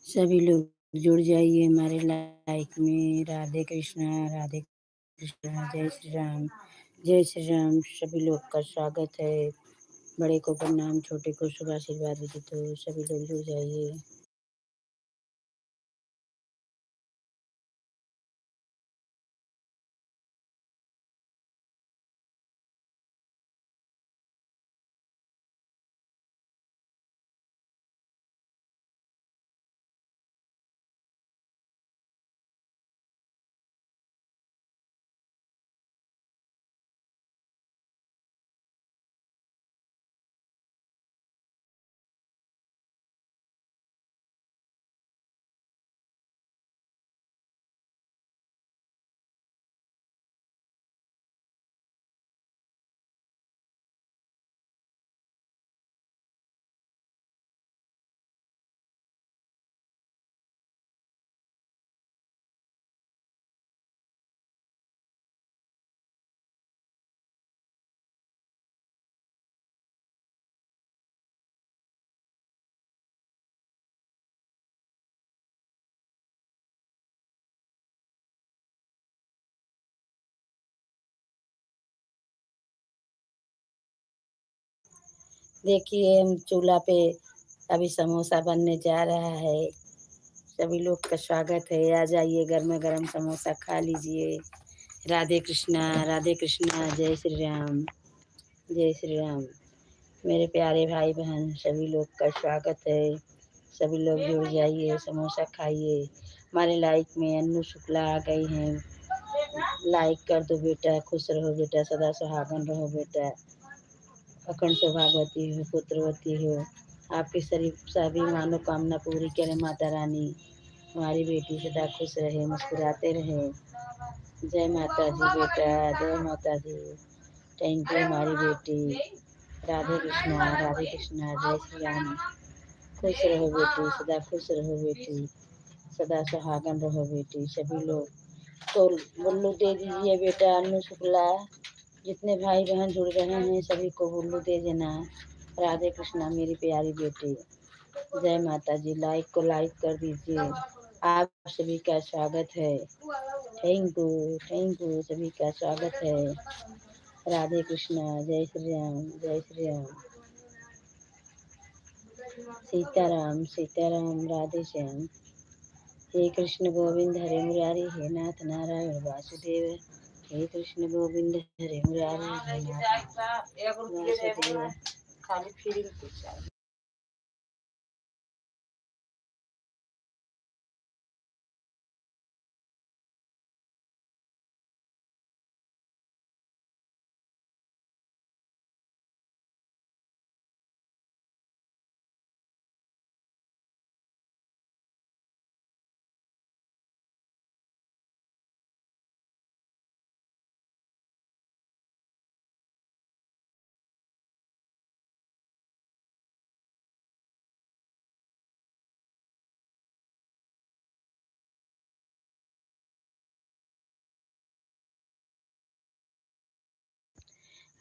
सभी लोग जुड़ जाइए हमारे लाइक में। राधे कृष्णा, राधे कृष्णा, जय श्री राम, जय श्री राम। सभी लोग का स्वागत है। बड़े को प्रणाम, छोटे को शुभ आशीर्वाद विदित हो। सभी लोग जुड़ जाइए। देखिए हम चूल्हा पे अभी समोसा बनने जा रहा है। सभी लोग का स्वागत है। आ जाइए, गर्मा गर्म समोसा खा लीजिए। राधे कृष्णा, राधे कृष्णा, जय श्री राम, जय श्री राम। मेरे प्यारे भाई बहन सभी लोग का स्वागत है। सभी लोग जुड़ जाइए, समोसा खाइए। हमारे लाइक में अन्नू शुक्ला आ गई हैं। लाइक कर दो बेटा, खुश रहो बेटा, सदा सुहागन रहो बेटा, अखंड सौभाग्यवती हो, पुत्रवती हो। आपकी सभी मनोकामना पूरी करे माता रानी। हमारी बेटी सदा खुश रहे, मुस्कुराते रहे। जय माता दी बेटा, जय माता दी। थैंक यू हमारी बेटी। राधे कृष्णा, राधे कृष्णा, जय श्री राम। खुश रहो बेटी, सदा खुश रहो बेटी, सदा सुहागन रहो बेटी। सभी लोग तो बुल्लू दे दीजिए बेटा, अन्नू शुक्ला। जितने भाई बहन जुड़ रहे हैं सभी को बुल्लू दे देना। राधे कृष्णा मेरी प्यारी बेटी। जय माता जी। लाइक को लाइक कर दीजिए। आप सभी का स्वागत है। थैंक यू सभी का स्वागत है। राधे कृष्णा, जय श्री राम, जय श्री राम। सीताराम, सीताराम, राधे श्याम। हे कृष्ण गोविंद हरे मुरारी, हे नाथ नारायण वासुदेव। हे कृष्ण गोविंद हरे मुरारी, हे नाथ वासुदेव। खाली फीलिंग कुछ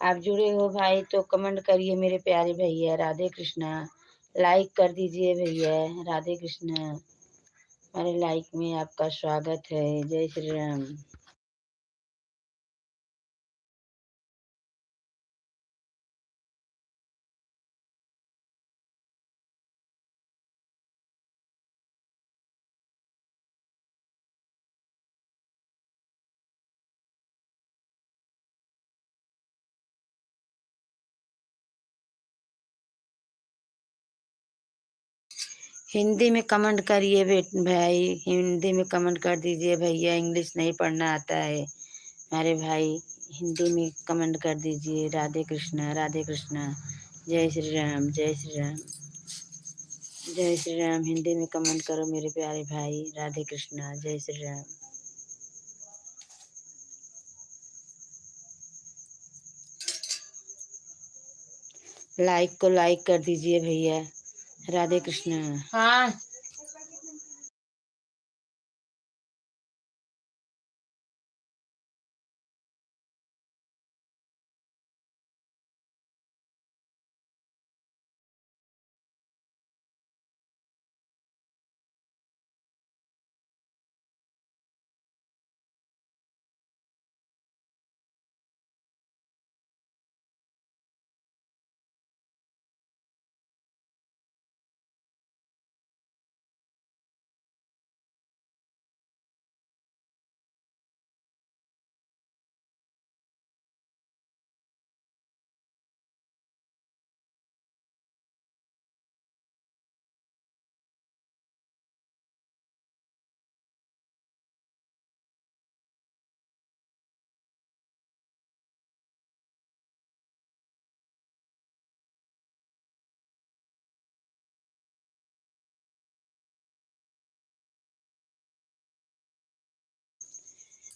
आप जुड़े हो भाई तो कमेंट करिए मेरे प्यारे भैया। राधे कृष्णा, लाइक कर दीजिए भैया। राधे कृष्णा, हमारे लाइक में आपका स्वागत है। जय श्री राम। हिंदी में कमेंट करिए भाई, हिंदी में कमेंट कर दीजिए भैया। इंग्लिश नहीं पढ़ना आता है हमारे भाई। हिंदी में कमेंट कर दीजिए। राधे कृष्णा, राधे कृष्णा, जय श्री राम, जय श्री राम, जय श्री राम। हिंदी में कमेंट करो मेरे प्यारे भाई। राधे कृष्णा, जय श्री राम। लाइक को लाइक कर दीजिए भैया। राधे कृष्णा। हाँ।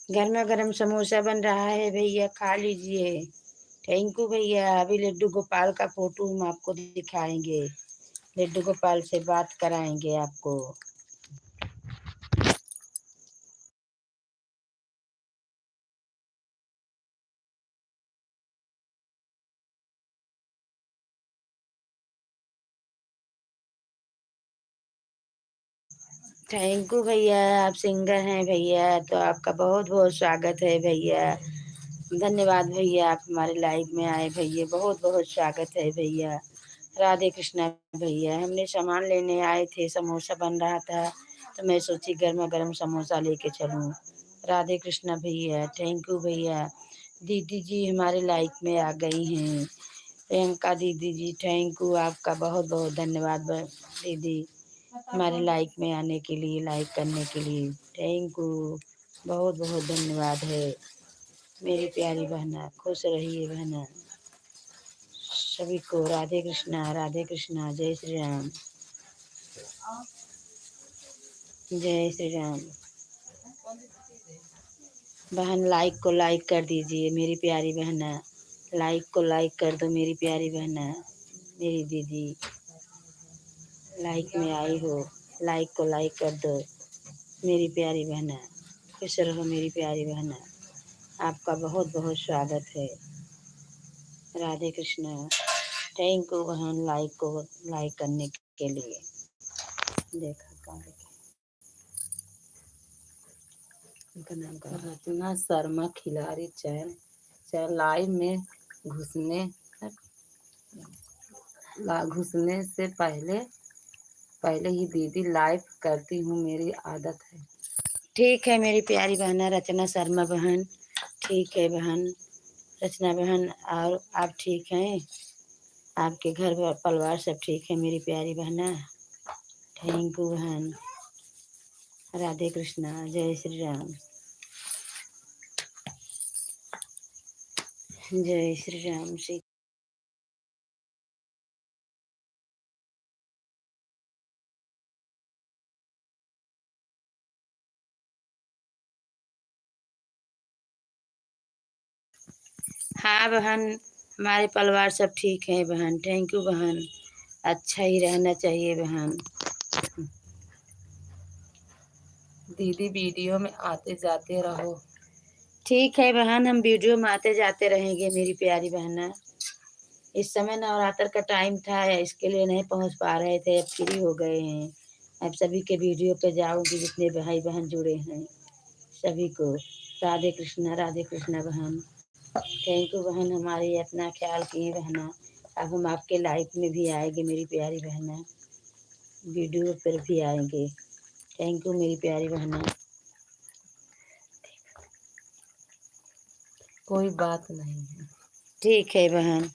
गर्मा गर्म समोसा बन रहा है भैया, खा लीजिए। थैंक यू भैया। अभी लड्डू गोपाल का फोटो हम आपको दिखाएंगे, लड्डू गोपाल से बात कराएंगे आपको। थैंक यू भैया, आप सिंगर हैं भैया, तो आपका बहुत बहुत स्वागत है भैया। धन्यवाद भैया, आप हमारे लाइव में आए भैया, बहुत बहुत स्वागत है भैया। राधे कृष्णा भैया। हमने सामान लेने आए थे, समोसा बन रहा था तो मैं सोची गर्मा गर्म समोसा लेके चलूं। राधे कृष्णा भैया, थैंक यू भैया। दीदी जी हमारे लाइफ में आ गई हैं, प्रियंका दीदी जी, थैंक यू, आपका बहुत बहुत धन्यवाद दीदी, हमारे लाइफ में आने के लिए, लाइक करने के लिए, थैंक यू, बहुत बहुत धन्यवाद है। मेरी प्यारी बहना, खुश रहिए बहना। सभी को राधे कृष्णा, राधे कृष्णा, जय श्री राम, जय श्री राम। बहन लाइक को लाइक कर दीजिए मेरी प्यारी बहना, लाइक को लाइक कर दो मेरी प्यारी बहना। मेरी दीदी लाइक में आई हो, लाइक को लाइक कर दो मेरी प्यारी बहना। खुश रहो मेरी प्यारी बहना, आपका बहुत बहुत स्वागत है। राधे कृष्णा, थैंक यू बहन, लाइक को लाइक करने के लिए। देखा कहाँ उनका नाम का रचना शर्मा खिलाड़ी चैन चैन लाइव में घुसने घुसने से पहले पहले ही दीदी लाइव करती हूँ, मेरी आदत है। ठीक है मेरी प्यारी बहना रचना शर्मा बहन, ठीक है बहन रचना बहन। और आप ठीक हैं, आपके घर परिवार सब ठीक है मेरी प्यारी बहना। थैंक यू बहन। राधे कृष्णा, जय श्री राम, जय श्री राम। श्री हाँ बहन, हमारे परिवार सब ठीक है बहन, थैंक यू बहन। अच्छा ही रहना चाहिए बहन। दीदी वीडियो में आते जाते रहो। ठीक है बहन, हम वीडियो में आते जाते रहेंगे मेरी प्यारी बहना। इस समय नवरात्र का टाइम था, इसके लिए नहीं पहुंच पा रहे थे, अब फ्री हो गए हैं। अब सभी के वीडियो पे जाऊंगी, जितने भाई बहन जुड़े हैं सभी को। राधे कृष्णा बहन, थैंक यू बहन, हमारी अपना ख्याल किए बहना। अब हम आपके लाइफ में भी आएंगे मेरी प्यारी बहना, वीडियो पर भी आएंगे। थैंक यू मेरी प्यारी बहना। कोई बात नहीं है, ठीक है बहन।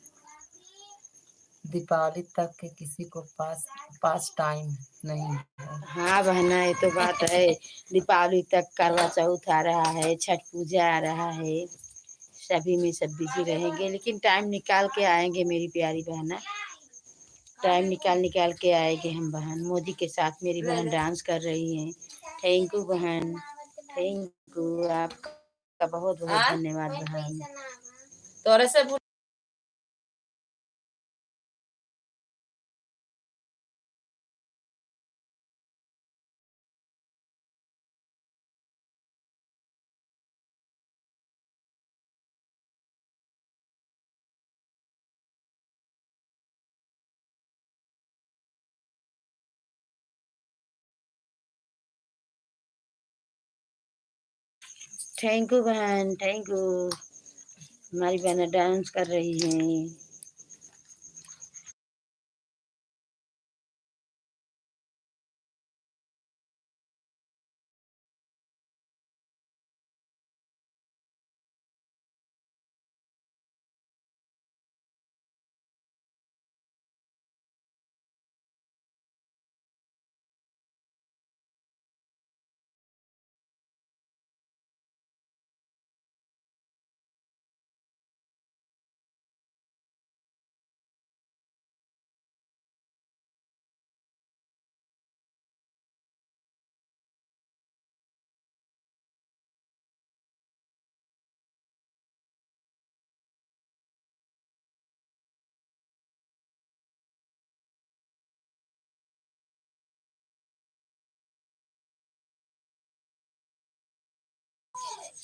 दीपावली तक के किसी को पास टाइम नहीं है। हाँ बहना, ये तो बात है। दीपावली तक करवा चौथ आ रहा है, छठ पूजा आ रहा है, सभी में सब बिजी रहेंगे, लेकिन टाइम निकाल के आएंगे मेरी प्यारी बहना। टाइम निकाल निकाल के आएंगे हम बहन। मोदी के साथ मेरी बहन डांस कर रही हैं। थैंक यू बहन, थैंक यू, आपका बहुत बहुत धन्यवाद बहन। तोरे से थैंक यू बहन, थैंक यू। हमारी बहन डांस कर रही हैं।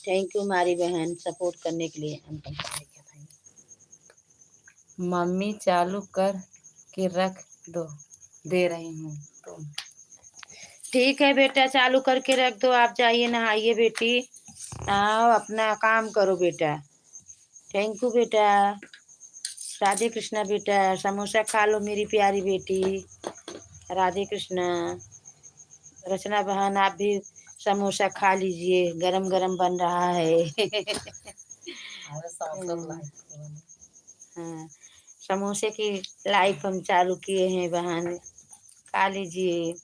थैंक यू हमारी बहन सपोर्ट करने के लिए। मम्मी चालू कर के रख दो, दे रही हूँ तो। ठीक है बेटा, चालू करके रख दो। आप जाइए नहाइए बेटी, आओ अपना काम करो बेटा। थैंक यू बेटा। राधे कृष्णा बेटा, समोसा खा लो मेरी प्यारी बेटी। राधे कृष्णा। रचना बहन आप भी समोसा खा लीजिए, गरम गरम बन रहा है। हाँ, समोसे की लाइव हम चालू किए हैं बहन, खा लीजिए।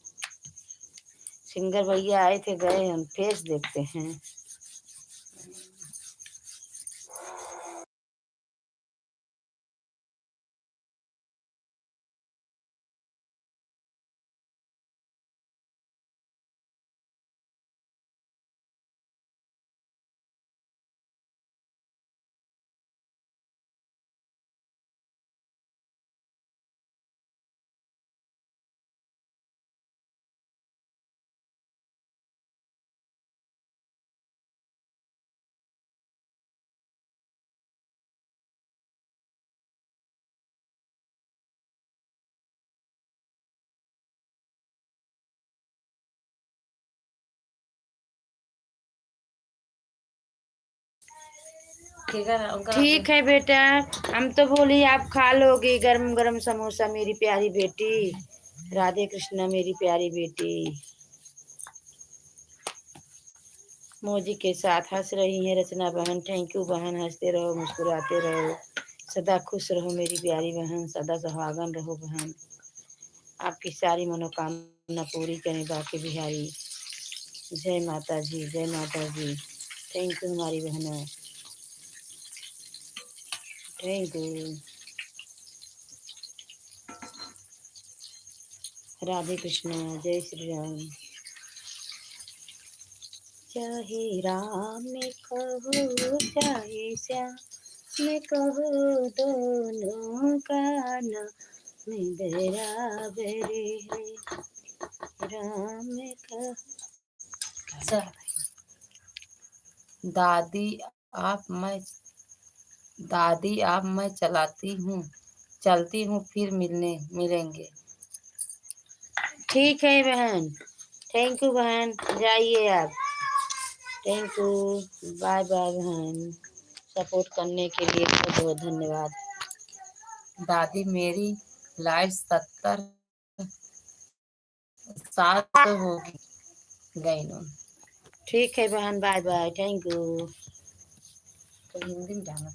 सिंगर भैया आए थे, गए, हम फेस देखते हैं। ठीक है बेटा, हम तो बोली आप खा लोगी गरम गरम समोसा मेरी प्यारी बेटी। राधे कृष्णा मेरी प्यारी बेटी। मौजी के साथ हंस रही हैं रचना बहन। थैंक यू बहन, हंसते रहो, मुस्कुराते रहो, सदा खुश रहो मेरी प्यारी बहन, सदा सुहागन रहो बहन। आपकी सारी मनोकामना पूरी करें बाकी बिहारी। जय माता जी, जय माता जी। थैंक यू हमारी बहनों, थैंक यू। राधे कृष्णा, जय श्री राम। चाहे राम में कहो चाहे श्याम में कहो, दोनों का नाम बराबर है। राम का। दादी आप मैं दादी आप मैं चलती हूँ, फिर मिलेंगे। ठीक है बहन, थैंक यू बहन, जाइए आप। थैंक यू, बाय बाय बहन। सपोर्ट करने के लिए बहुत बहुत धन्यवाद। दादी मेरी लाइफ 700 होगी गई नो। ठीक है बहन, बाय बाय, थैंक यू। तो हिंदी में जाना।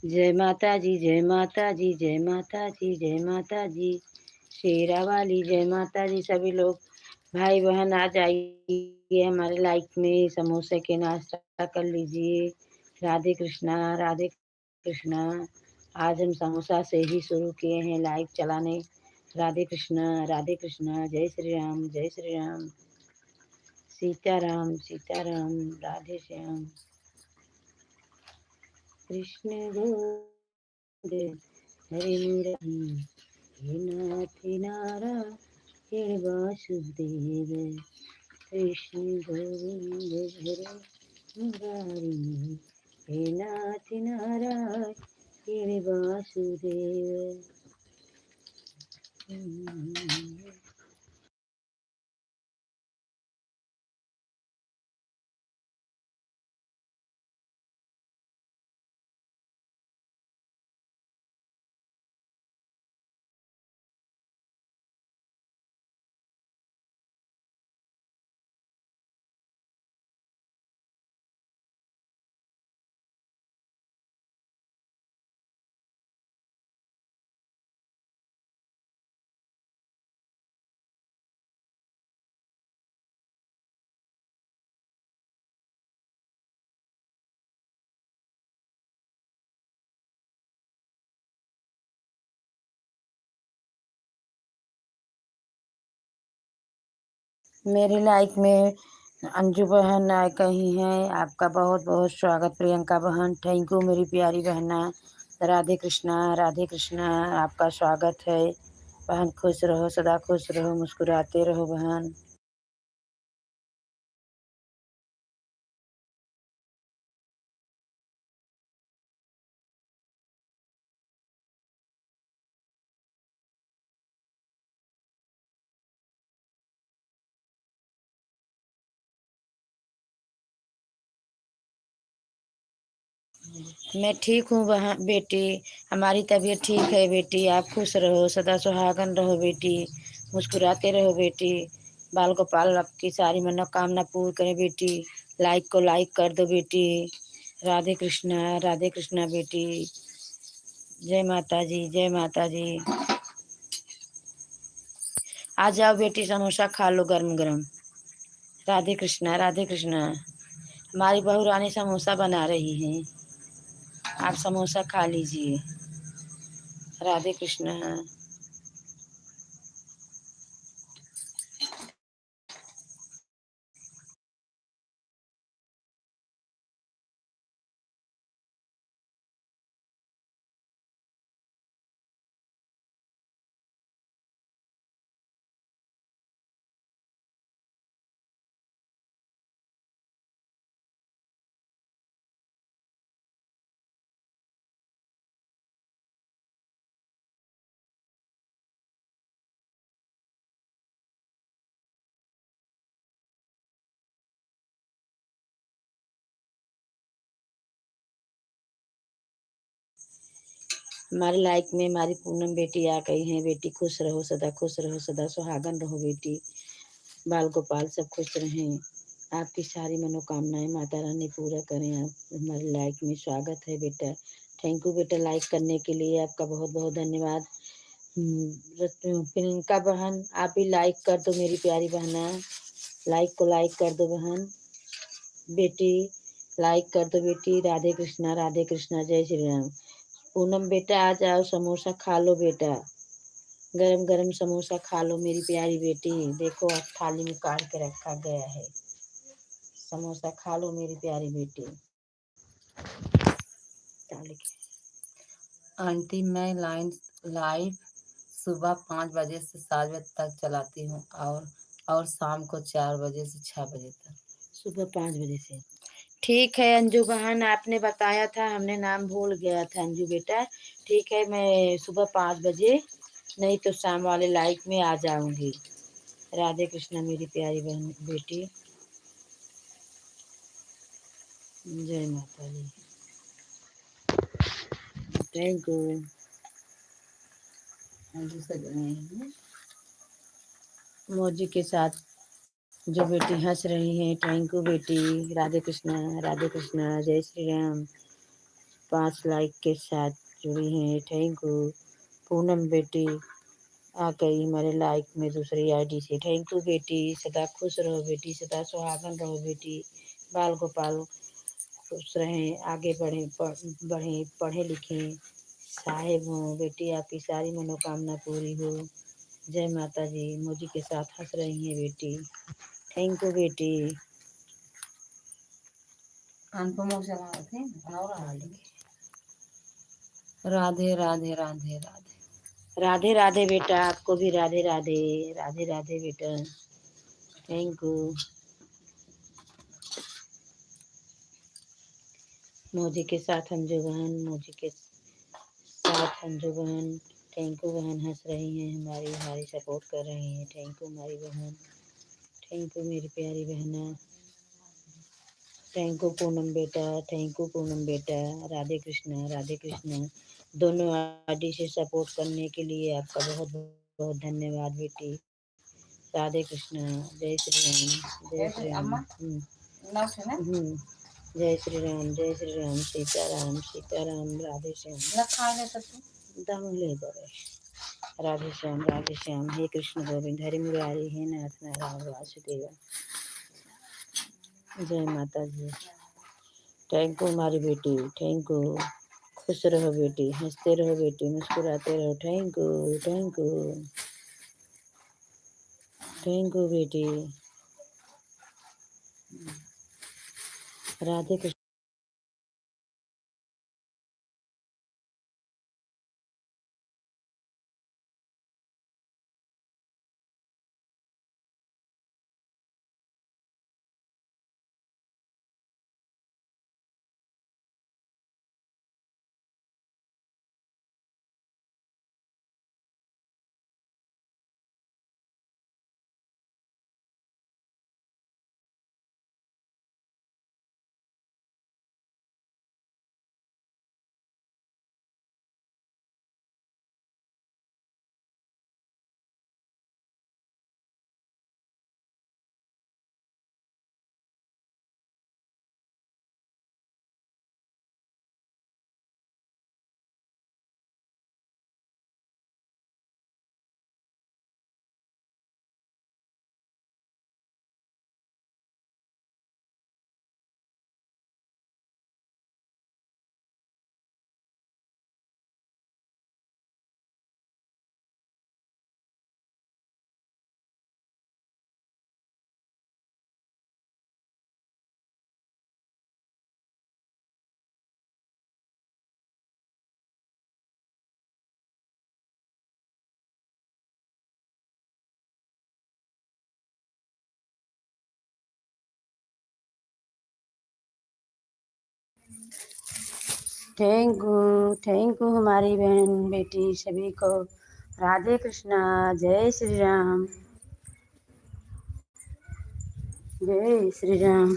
जय माता जी, जय माता जी, जय माता जी, जय माता जी। शेरा वाली जय माता जी। सभी लोग भाई बहन आ जाइए हमारे लाइफ में, समोसे के नाश्ता कर लीजिए। राधे कृष्णा, राधे कृष्णा। आज हम समोसा से ही शुरू किए हैं लाइव चलाने। राधे कृष्णा, राधे कृष्णा। जय श्री राम, जय श्री राम। सीताराम, सीताराम। राधे श्याम। कृष्ण गोविंद हरे मुरली, हे नाथ नारायण वासुदेव। कृष्ण गोविंद हरे मुरारी, हे नाथ नारायण वासुदेव। मेरी लाइफ में अंजू बहन आ कही हैं, आपका बहुत बहुत स्वागत। प्रियंका बहन, थैंक यू मेरी प्यारी बहना। राधे कृष्णा, राधे कृष्णा। आपका स्वागत है बहन। खुश रहो, सदा खुश रहो, मुस्कुराते रहो बहन। मैं ठीक हूँ बहन बेटी, हमारी तबीयत ठीक है बेटी। आप खुश रहो, सदा सुहागन रहो बेटी, मुस्कुराते रहो बेटी। बाल गोपाल आपकी सारी मनोकामना पूर्ण करें बेटी। लाइक को लाइक कर दो बेटी। राधे कृष्णा, राधे कृष्णा बेटी। जय माता जी, जय माता जी। आ जाओ बेटी, समोसा खा लो गरम गरम। राधे कृष्णा, राधे कृष्णा। हमारी बहू रानी समोसा बना रही हैं, आप समोसा खा लीजिए। राधे कृष्णा। हमारी लाइफ में हमारी पूनम बेटी आ गई हैं बेटी। खुश रहो, सदा खुश रहो, सदा सुहागन रहो बेटी। बाल गोपाल सब खुश रहें, आपकी सारी मनोकामनाएं माता रानी पूरा करें। आप हमारी लाइफ में स्वागत है बेटा। थैंक यू बेटा लाइक करने के लिए, आपका बहुत बहुत धन्यवाद। प्रियंका बहन, आप भी लाइक कर दो मेरी प्यारी बहना। लाइक को लाइक कर दो बहन बेटी, लाइक कर दो बेटी। राधे कृष्णा, राधे कृष्णा। जय श्री राम। पूनम बेटा आ जाओ, समोसा खा लो बेटा। गरम गरम समोसा खा लो मेरी प्यारी बेटी। देखो अब थाली में काट के रखा गया है, समोसा खा लो मेरी प्यारी बेटी। आंटी मैं लाइव सुबह 5 बजे से 7 बजे तक चलाती हूँ और शाम को 4 बजे से 6 बजे तक। सुबह 5 बजे से। ठीक है अंजू बहन, आपने बताया था, हमने नाम भूल गया था अंजू बेटा। ठीक है, मैं सुबह 5 बजे नहीं तो शाम वाले लाइफ में आ जाऊंगी। राधे कृष्णा मेरी प्यारी बहन बेटी। जय माता दी। Thank you. मौजी के साथ जो बेटी हंस रही हैं, थैंक यू बेटी। राधे कृष्णा, राधे कृष्णा। जय श्री राम। 5 लाइक के साथ जुड़ी हैं, थैंक यू। पूनम बेटी आ गई हमारे लाइक में दूसरी आईडी से, थैंक यू बेटी। सदा खुश रहो बेटी, सदा सुहागन रहो बेटी, बाल गोपाल खुश रहें, आगे बढ़ें, पढ़े लिखें, साहेब हों बेटी, आपकी सारी मनोकामना पूरी हो। जय माता जी। मोदी के साथ हंस रही हैं बेटी, थैंक यू बेटी। अनुपमा चला रहे थे और राधे राधे राधे राधे राधे राधे बेटा, आपको भी राधे राधे, राधे राधे बेटा, थैंक यू। मोदी के साथ अंजू बहन, मोदी के साथ अंजू बहन, थैंक यू बहन, हंस रही हैं हमारी सपोर्ट कर रही हैं, थैंक यू हमारी बहन, थैंक यू मेरी प्यारी बहना, थैंक यू पूनम बेटा, थैंक यू पूनम बेटा। राधे कृष्णा। दोनों आईडी से सपोर्ट करने के लिए आपका बहुत बहुत धन्यवाद बेटी। राधे कृष्णा, जय श्री राम, जय श्री राम। जय श्री राम, जय श्री राम, सीताराम सीताराम, राधे श्याम। दम ले गए। राधे श्याम, हे कृष्ण गोविंद, हरि मुरारी, हे नाथ नारायण वासुदेव। जय माता जी। थैंक यू हमारी बेटी, थैंक यू। खुश रहो बेटी, हंसते रहो बेटी, मुस्कुराते रहो, thank you, thank you, thank you बेटी। राधे कृष्ण। थैंक यू हमारी बहन बेटी सभी को। राधे कृष्णा, जय श्री राम, जय श्री राम।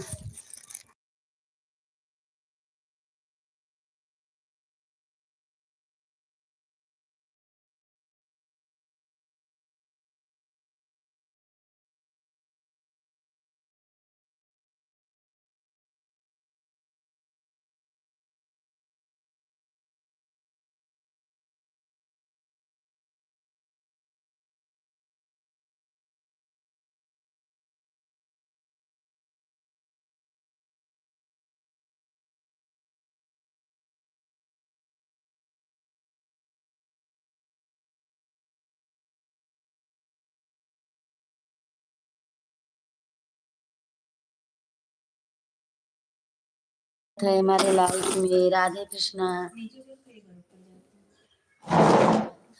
है हमारे लाइफ में। राधे कृष्णा,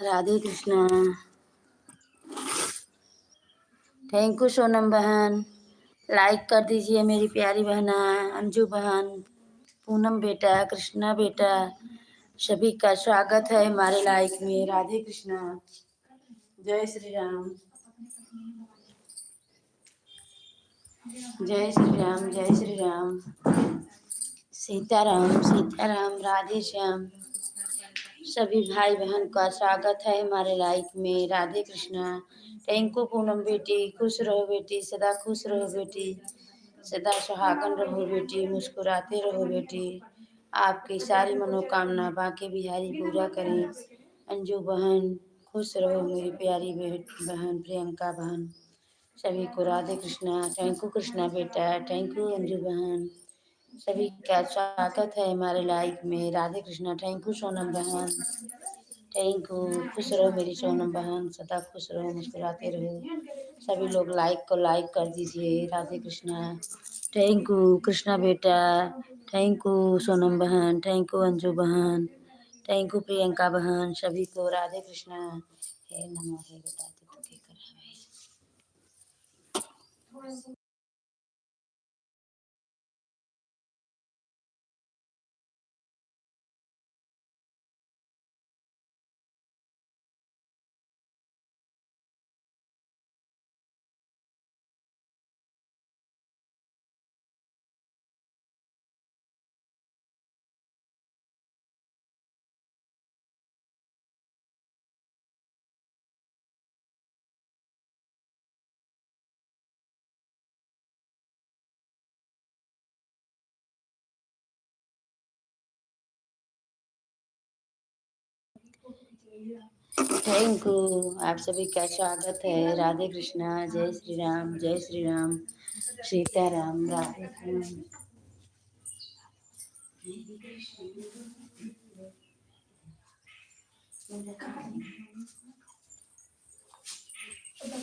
राधे कृष्णा, थैंक यू सोनम बहन। लाइक कर दीजिए मेरी प्यारी बहना, अंजू बहन, पूनम बेटा, कृष्णा बेटा, सभी का स्वागत है हमारे लाइफ में। राधे कृष्णा, जय श्री राम, जय श्री राम, जय श्री राम, सीताराम सीताराम, राधे श्याम। सभी भाई बहन का स्वागत है हमारे लाइफ में। राधे कृष्णा, थैंक यू पूनम बेटी, खुश रहो बेटी, सदा खुश रहो बेटी, सदा सुहागन रहो बेटी, मुस्कुराते रहो बेटी, आपकी सारी मनोकामना बांके बिहारी पूरा करें। अंजू बहन खुश रहो, मेरी प्यारी बहन प्रियंका बहन। सभी को राधे कृष्णा। थैंक यू कृष्णा बेटा, थैंक यू अंजू बहन। सभी का स्वागत है हमारे लाइफ में। राधे कृष्णा। थैंक यू सोनम बहन, थैंक यू। खुश रहो मेरी सोनम बहन, सदा खुश रहो, मुस्कुराते रहो। सभी लोग लाइक को लाइक कर दीजिए। राधे कृष्णा। थैंक यू कृष्णा बेटा, थैंक यू सोनम बहन, थैंक यू अंजू बहन, थैंक यू प्रियंका बहन। सभी को राधे कृष्णा। हे नमो हे बताते तो के कर थैंक यू। आप सभी का स्वागत है। राधे कृष्णा। जय श्री राम, जय श्री राम, सीताराम, राधे कृष्ण।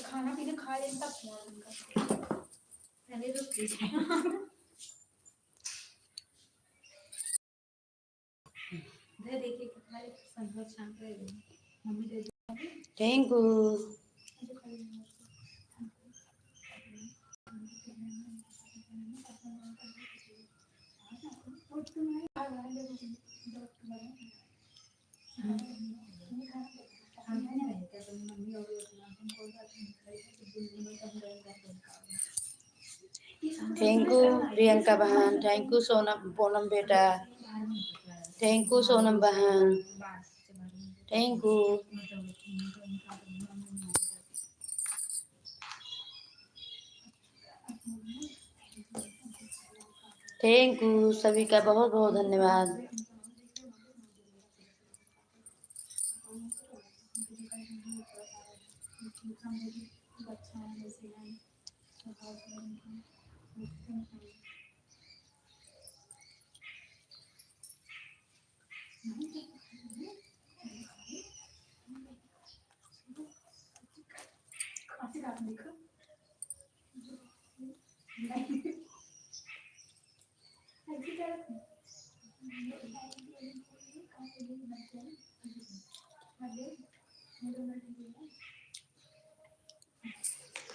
खाना पीना खा लें तब फोन कर। पहले तो देखिए कितना संतोष शांत रहेगी। Mummy they the. Thank you. Thank you Priyanka बहन, थैंक यू सोनम पूनम बेटा, थैंक यू सोनम बहन, थैंक यू। थैंक यू सभी का बहुत बहुत धन्यवाद।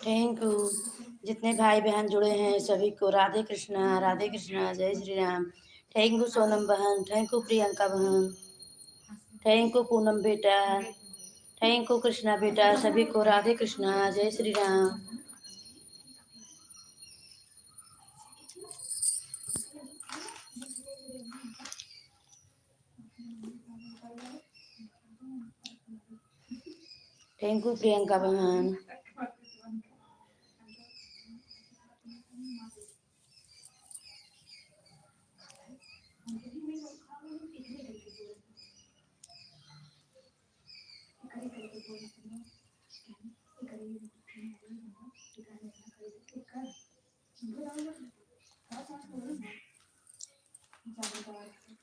थैंक यू जितने भाई बहन जुड़े हैं सभी को राधे कृष्णा, जय श्री राम। थैंक यू सोनम बहन, थैंक यू प्रियंका बहन, थैंक यू पूनम बेटा, थैंक यू कृष्णा बेटा। सभी को राधे कृष्णा, जय श्री राम। थैंक यू प्रियंका बहन।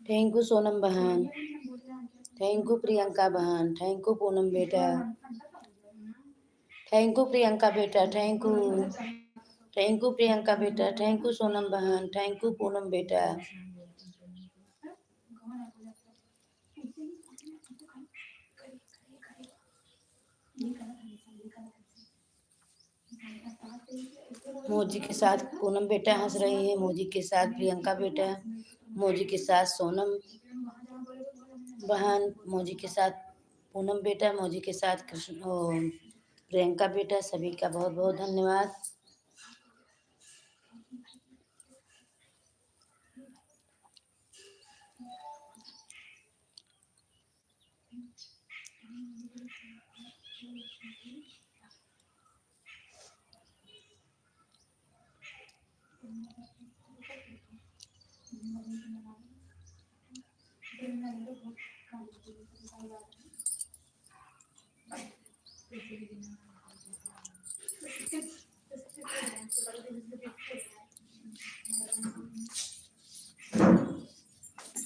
थैंक यू सोनम बहन, थैंक यू प्रियंका बहन, थैंक यू पूनम बेटा, थैंक यू प्रियंका बेटा, thank you, thank you Priyanka बेटा, थैंक यू सोनम बहन, थैंक यू पूनम बेटा। मोजी के साथ पूनम बेटा हंस रही है, मोजी के साथ प्रियंका बेटा, मोजी के साथ सोनम बहन, मोजी के साथ पूनम बेटा, मोजी के साथ कृष्ण प्रियंका बेटा। सभी का बहुत बहुत धन्यवाद।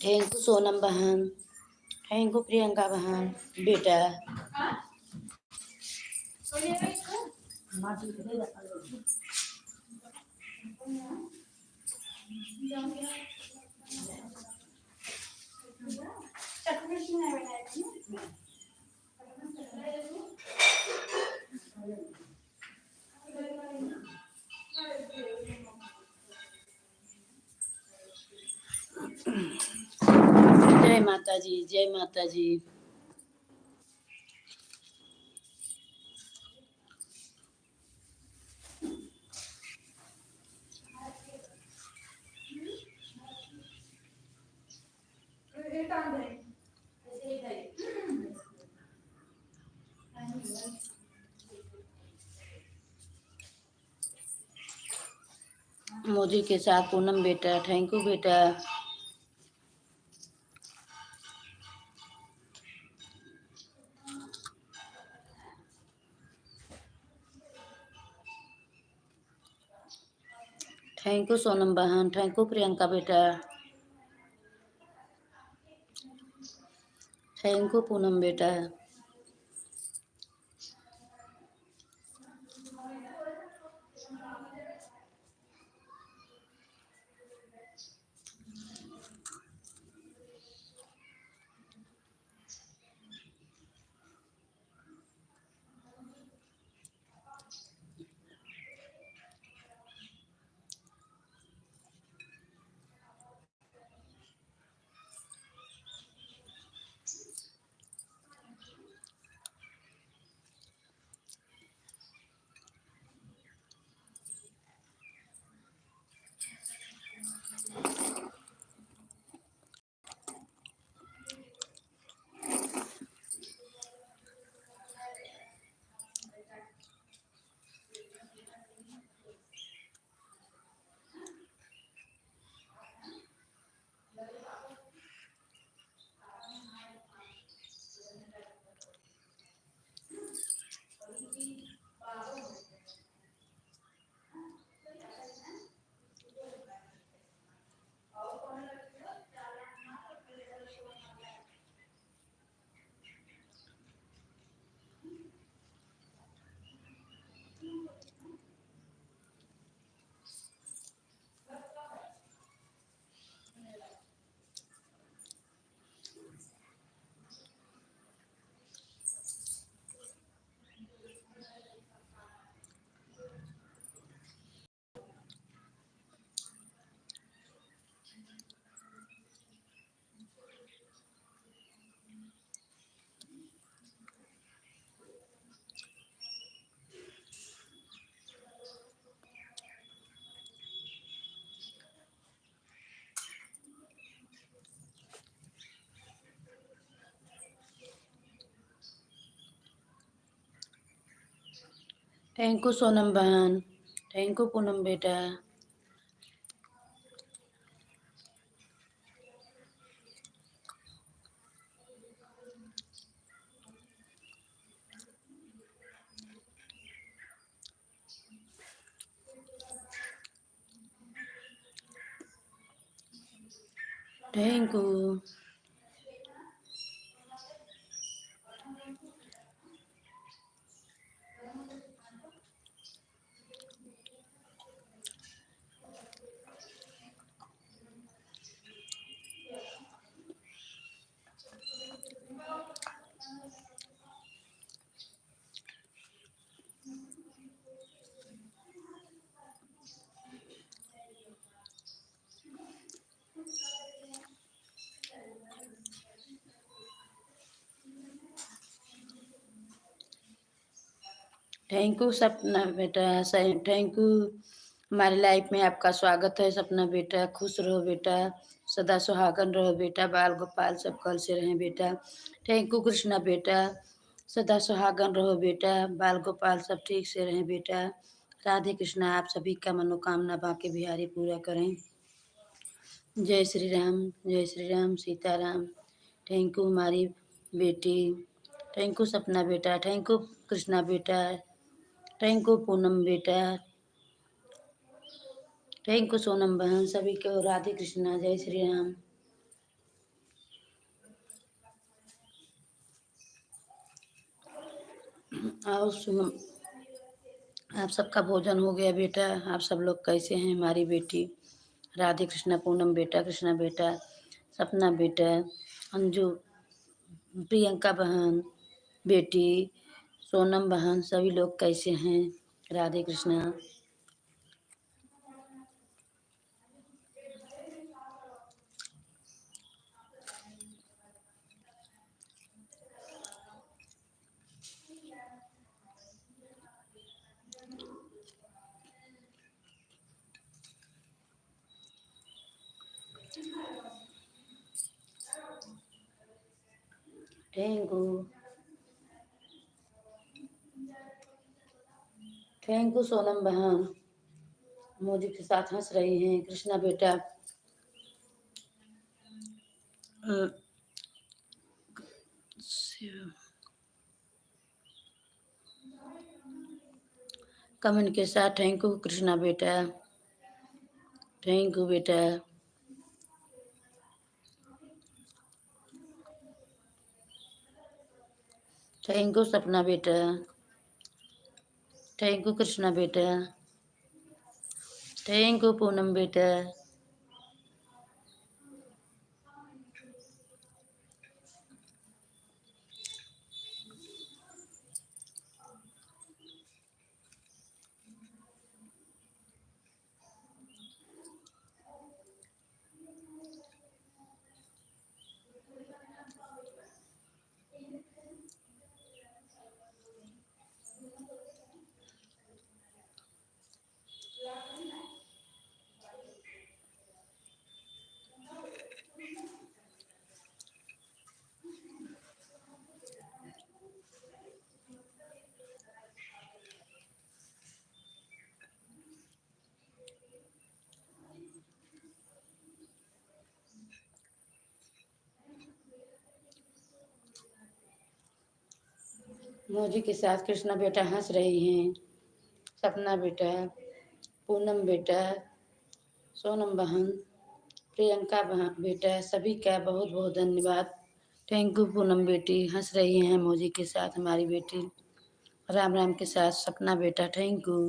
थैंक यू सोनम बहन, थैंक यू प्रियंका बहन बेटा। जय माता जी, जय माता जी। मोदी के साथ पूनम बेटा, थैंक यू बेटा। थैंक यू सोनम बहन, थैंक यू प्रियंका बेटा, थैंक यू पूनम बेटा। थैंक यू सोनम बहन, थैंक यू पूनम बेटा। Thank you. थैंक यू सपना बेटा, थैंक यू। हमारी लाइफ में आपका स्वागत है सपना बेटा, खुश रहो बेटा, सदा सुहागन रहो बेटा, बाल गोपाल सब कल से रहें बेटा। थैंक यू कृष्णा बेटा, सदा सुहागन रहो बेटा, बाल गोपाल सब ठीक से रहें बेटा। राधे कृष्णा, आप सभी का मनोकामना बांके बिहारी पूरा करें। जय श्री राम, जय श्री राम, सीताराम। थैंक यू हमारी बेटी, थैंक यू सपना बेटा, थैंक यू कृष्णा बेटा, थैंक यू पूनम बेटा, थैंक यू सोनम बहन, सभी को राधे कृष्णा, जय श्री राम। और सुनो, आप सबका भोजन हो गया बेटा? आप सब लोग कैसे हैं? हमारी बेटी राधे कृष्णा, पूनम बेटा, कृष्णा बेटा, सपना बेटा, अंजू, प्रियंका बहन बेटी, सोनम बहन, सभी लोग कैसे हैं? Radhe Krishna. Thank you, thank you Sonam बहन, मोदी के साथ हंस रही हैं। कृष्णा बेटा, कमेंट के साथ थैंक यू कृष्णा बेटा, थैंक यू बेटा। थैंक यू सपना बेटा, थैंक यू कृष्णा बेटा, थैंक यू पूनम बेटा। मोदी के साथ कृष्णा बेटा हंस रही हैं। सपना बेटा, पूनम बेटा, सोनम बहन, प्रियंका बहन बेटा, सभी का बहुत बहुत धन्यवाद। थैंक यू पूनम बेटी, हंस रही हैं मोदी के साथ हमारी बेटी। राम राम के साथ सपना बेटा, थैंक यू।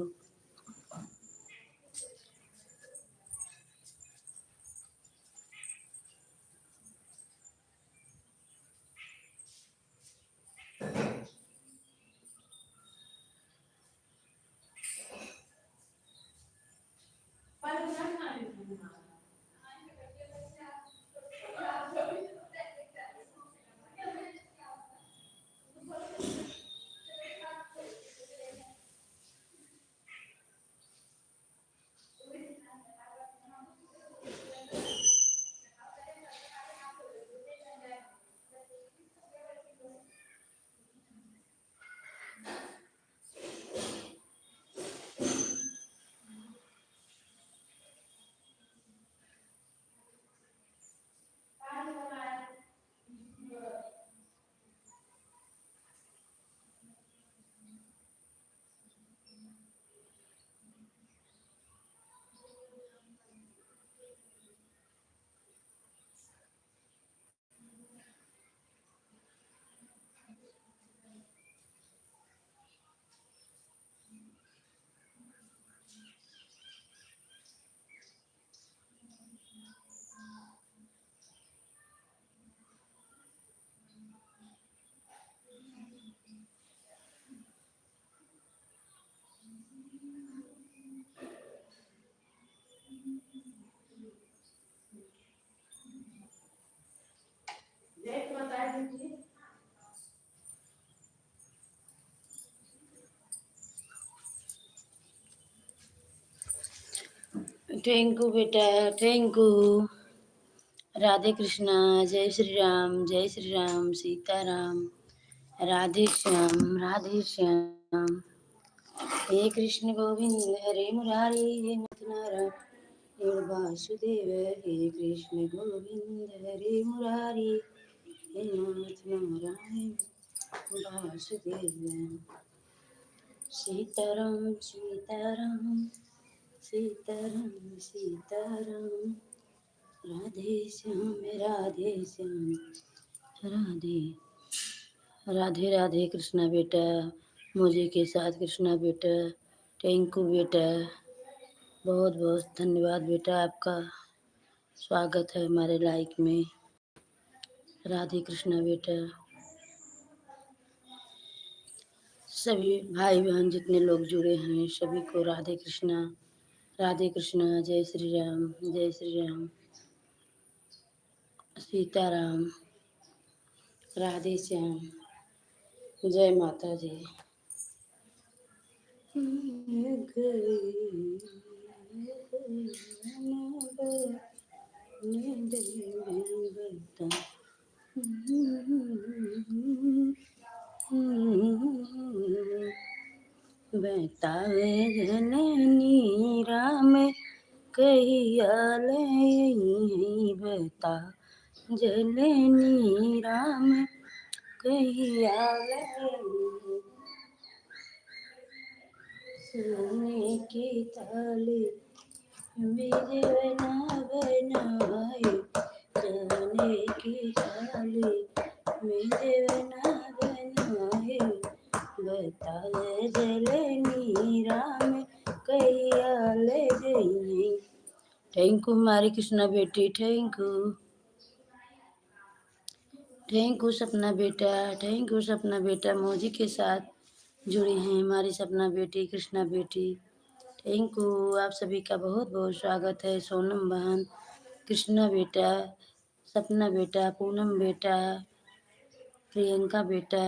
थैंक यू बेटा, थैंक यू। राधे कृष्णा, जय श्री राम, जय श्री राम, सीताराम, राधे श्याम, राधे श्याम। हे कृष्ण गोविंद हरे मुरारी, हे नारायण वासुदेव, हे कृष्ण गोविंद हरे मुरारी, हे नाथ नारायण वासुदेव। सीताराम सीताराम सीताराम सीताराम, राधे श्याम राधे श्याम, राधे राधे राधे। कृष्णा बेटा, मुझे के साथ कृष्णा बेटा, थैंक यू बेटा, बहुत बहुत धन्यवाद बेटा, आपका स्वागत है हमारे लाइक में। राधे कृष्णा बेटा, सभी भाई बहन जितने लोग जुड़े हैं सभी को राधे कृष्णा, राधे कृष्णा, जय श्री राम, जय श्री राम, सीताराम, राधे श्याम, जय माता दी। बतावे जननी राम कहिया ले, बता जननी राम कहिया ले, सोने की थाली मेरे बना बनाए, सोने की थाली मेरे बना बनाए, बताए जलनी राम कहिया ले गई। थैंक यू हमारी कृष्णा बेटी, थैंक यू, थैंक यू सपना बेटा, थैंक यू सपना बेटा, मौजी के साथ जुड़ी हैं हमारी सपना बेटी, कृष्णा बेटी, थैंक यू। आप सभी का बहुत बहुत स्वागत है। सोनम बहन, कृष्णा बेटा, सपना बेटा, पूनम बेटा, प्रियंका बेटा,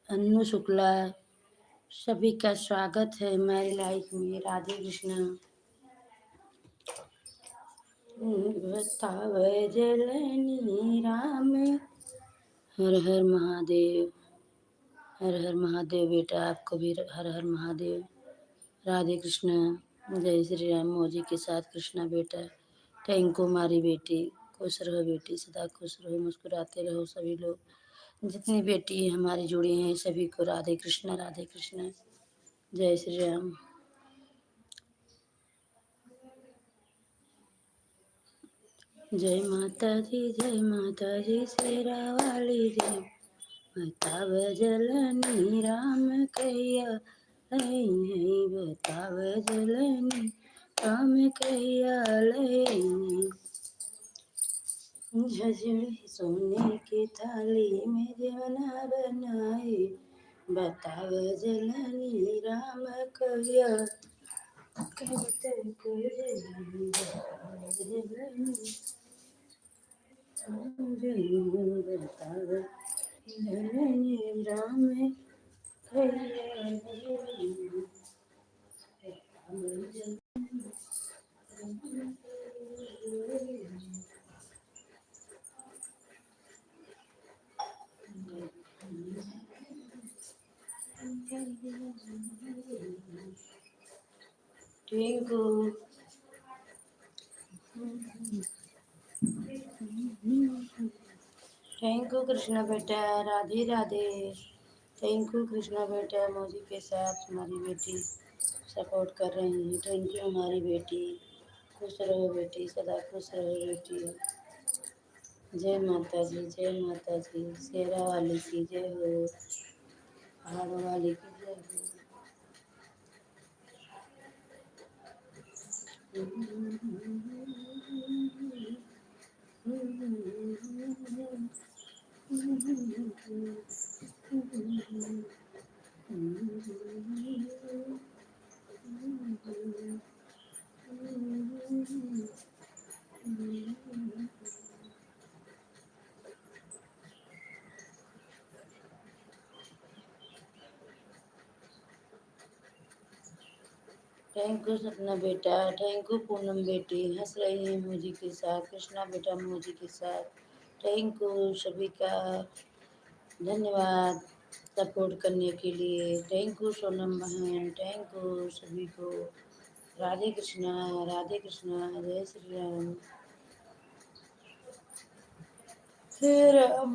अन्नू शुक्ला, सभी का स्वागत है हमारे लाइफ में। राधे कृष्णा। बतावे जलनी राम, हर हर महादेव, हर हर महादेव बेटा, आपको भी हर हर महादेव। राधे कृष्णा, जय श्री राम, मौजी के साथ कृष्णा बेटा, थैंक यू हमारी बेटी, खुश रहो बेटी, सदा खुश रहो, मुस्कुराते रहो। सभी लोग जितनी बेटी हमारी जुड़ी हैं सभी को राधे कृष्णा, राधे कृष्णा, जय श्री राम। जय माता दी, शेरा वाली जय, बताव जलनी राम कहिया लई, बताव जलनी राम कहिया लई, झजड़ी सोने की थाली में बना बनाए, बताव जलनी राम कहिया कहते जलनी बताव जलनी राम कहिया। Thank you, thank you Krishna बेटा, राधे राधे, थैंक यू कृष्णा बेटा, मौजी के साथ हमारी बेटी सपोर्ट कर रही है, थैंक यू हमारी बेटी, खुश रहो बेटी, सदा खुश रहो बेटी। जय माता जी, जय माता जी, शेरा वाली की जय हो, पहाड़ों वाली की जय हो। थैंक यू सपना बेटा, थैंक यू पूनम बेटी, हंस रही है मौजी के साथ, कृष्णा बेटा मौजी के साथ, थैंक यू सभी का धन्यवाद सपोर्ट करने के लिए, थैंक यू सोनम बहन, थैंक यू सभी को। राधे कृष्णा, राधे कृष्णा, जय श्री राम। हे राम,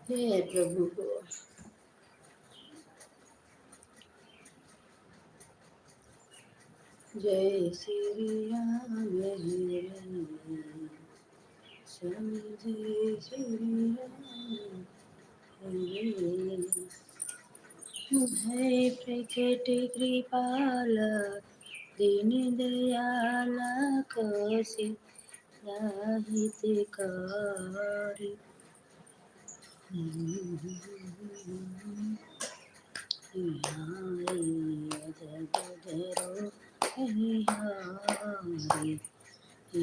हे प्रभु। जय श्री राम, जय राम, जय श्री राम, है प्रकट कृपाल दीन दयाल को हितकारी।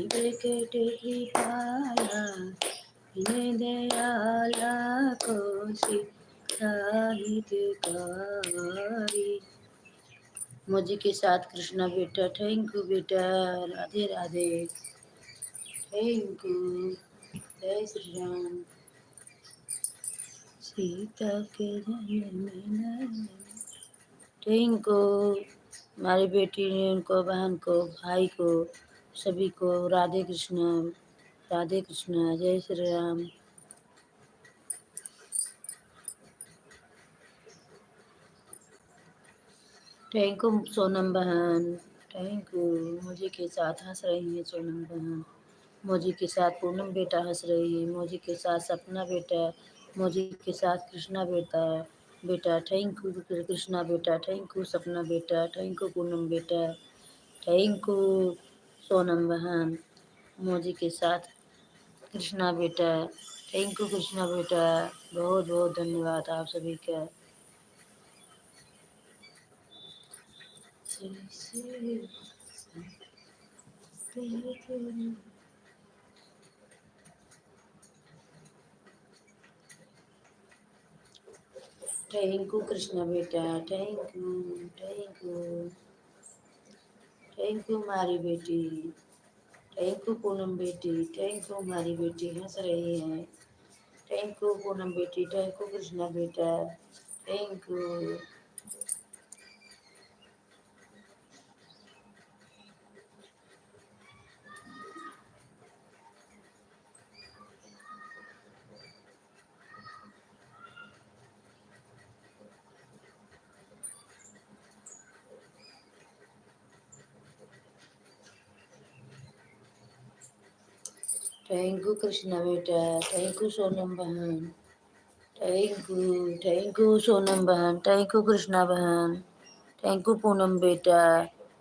प्रकट कृपाला दीन दयाल को हितकारी। मुझी के साथ कृष्णा बेटा, थैंक यू बेटा, राधे राधे, थैंक यू, जय श्री राम। सीता के जन्म में थैंक यू, हमारी बेटी ने, उनको, बहन को, भाई को, सभी को राधे कृष्णा, राधे कृष्णा, जय श्री राम। थैंक यू सोनम बहन, थैंक यू। मुझे के साथ हंस रही है सोनम बहन, मुझे के साथ पूनम बेटा हंस रही है, मुझे के साथ सपना बेटा, मुझे के साथ कृष्णा बेटा, बेटा थैंक यू कृष्णा बेटा, थैंक यू सपना बेटा, थैंक यू पूनम बेटा, थैंक यू सोनम बहन, मुझे के साथ कृष्णा बेटा, थैंक यू कृष्णा बेटा, बहुत बहुत धन्यवाद आप सभी का। थैंक यू कृष्णा बेटा, thank you, thank you, thank you हमारी बेटी, थैंक यू पूनम बेटी, थैंक यू हमारी बेटी हंस रही है, थैंक यू पूनम बेटी, थैंक यू कृष्णा बेटा, thank you. Thank you Krishna बेटा, थैंक यू सोनम बहन, थैंक यू सोनम बहन, थैंक यू कृष्णा बहन, थैंक यू पूनम बेटा,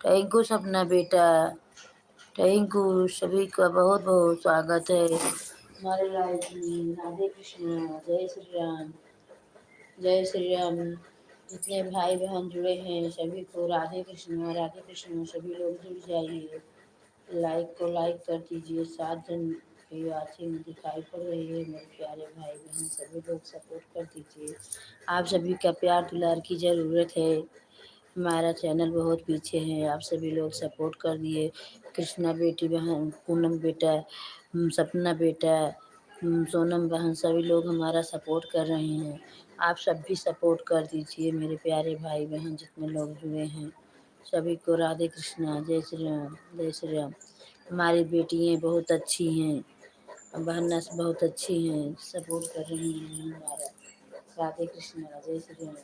थैंक यू सपना बेटा, थैंक यू सभी का बहुत बहुत स्वागत है हमारे लाइफ में। राधे कृष्णा, जय श्री राम, जय श्री राम। जितने भाई बहन जुड़े हैं सभी को राधे कृष्णा, राधे कृष्णा। सभी लोग जुड़ जाइए, लाइक को लाइक कर दीजिए। 7 जन की वाचिंग दिखाई पड़ रही है, मेरे प्यारे भाई बहन सभी लोग सपोर्ट कर दीजिए। आप सभी का प्यार दुलार की ज़रूरत है, हमारा चैनल बहुत पीछे है, आप सभी लोग सपोर्ट कर दिए। कृष्णा बेटी बहन, पूनम बेटा, सपना बेटा, सोनम बहन, सभी लोग हमारा सपोर्ट कर रहे हैं। आप सब भी सपोर्ट कर दीजिए मेरे प्यारे भाई बहन जितने लोग जुड़े हैं सभी को राधे कृष्णा, जय श्री राम, जय श्री राम। हमारी बेटियाँ बहुत अच्छी हैं, बहन बहुत अच्छी हैं, सपोर्ट कर रही हैं हमारा। राधे कृष्णा, जय श्री राम।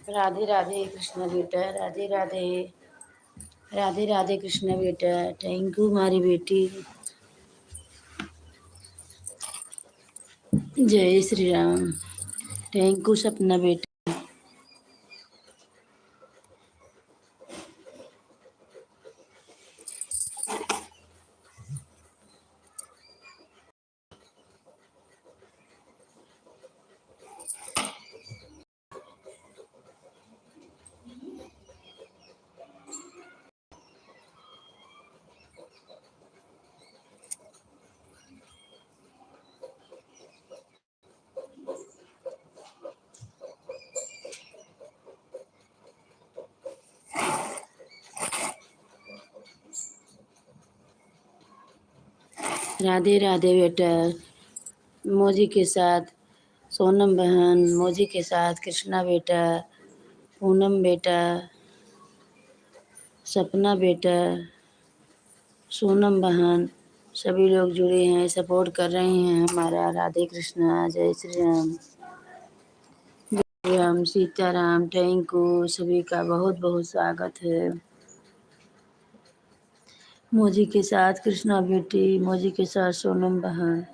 राधे राधे कृष्णा बेटा, राधे राधे, राधे राधे कृष्णा बेटा, थैंक यू हमारी बेटी, जय श्री राम, थैंक यू सपना बेटा। राधे राधे बेटा। मोजी के साथ सोनम बहन, मोजी के साथ कृष्णा बेटा, पूनम बेटा, सपना बेटा, सोनम बहन, सभी लोग जुड़े हैं, सपोर्ट कर रहे हैं हमारा। राधे कृष्णा, जय श्री राम, जय राम, सीताराम, थैंक यू, सभी का बहुत बहुत स्वागत है। मोजी के साथ कृष्णा बेटी, मोजी के साथ सोनम बहन,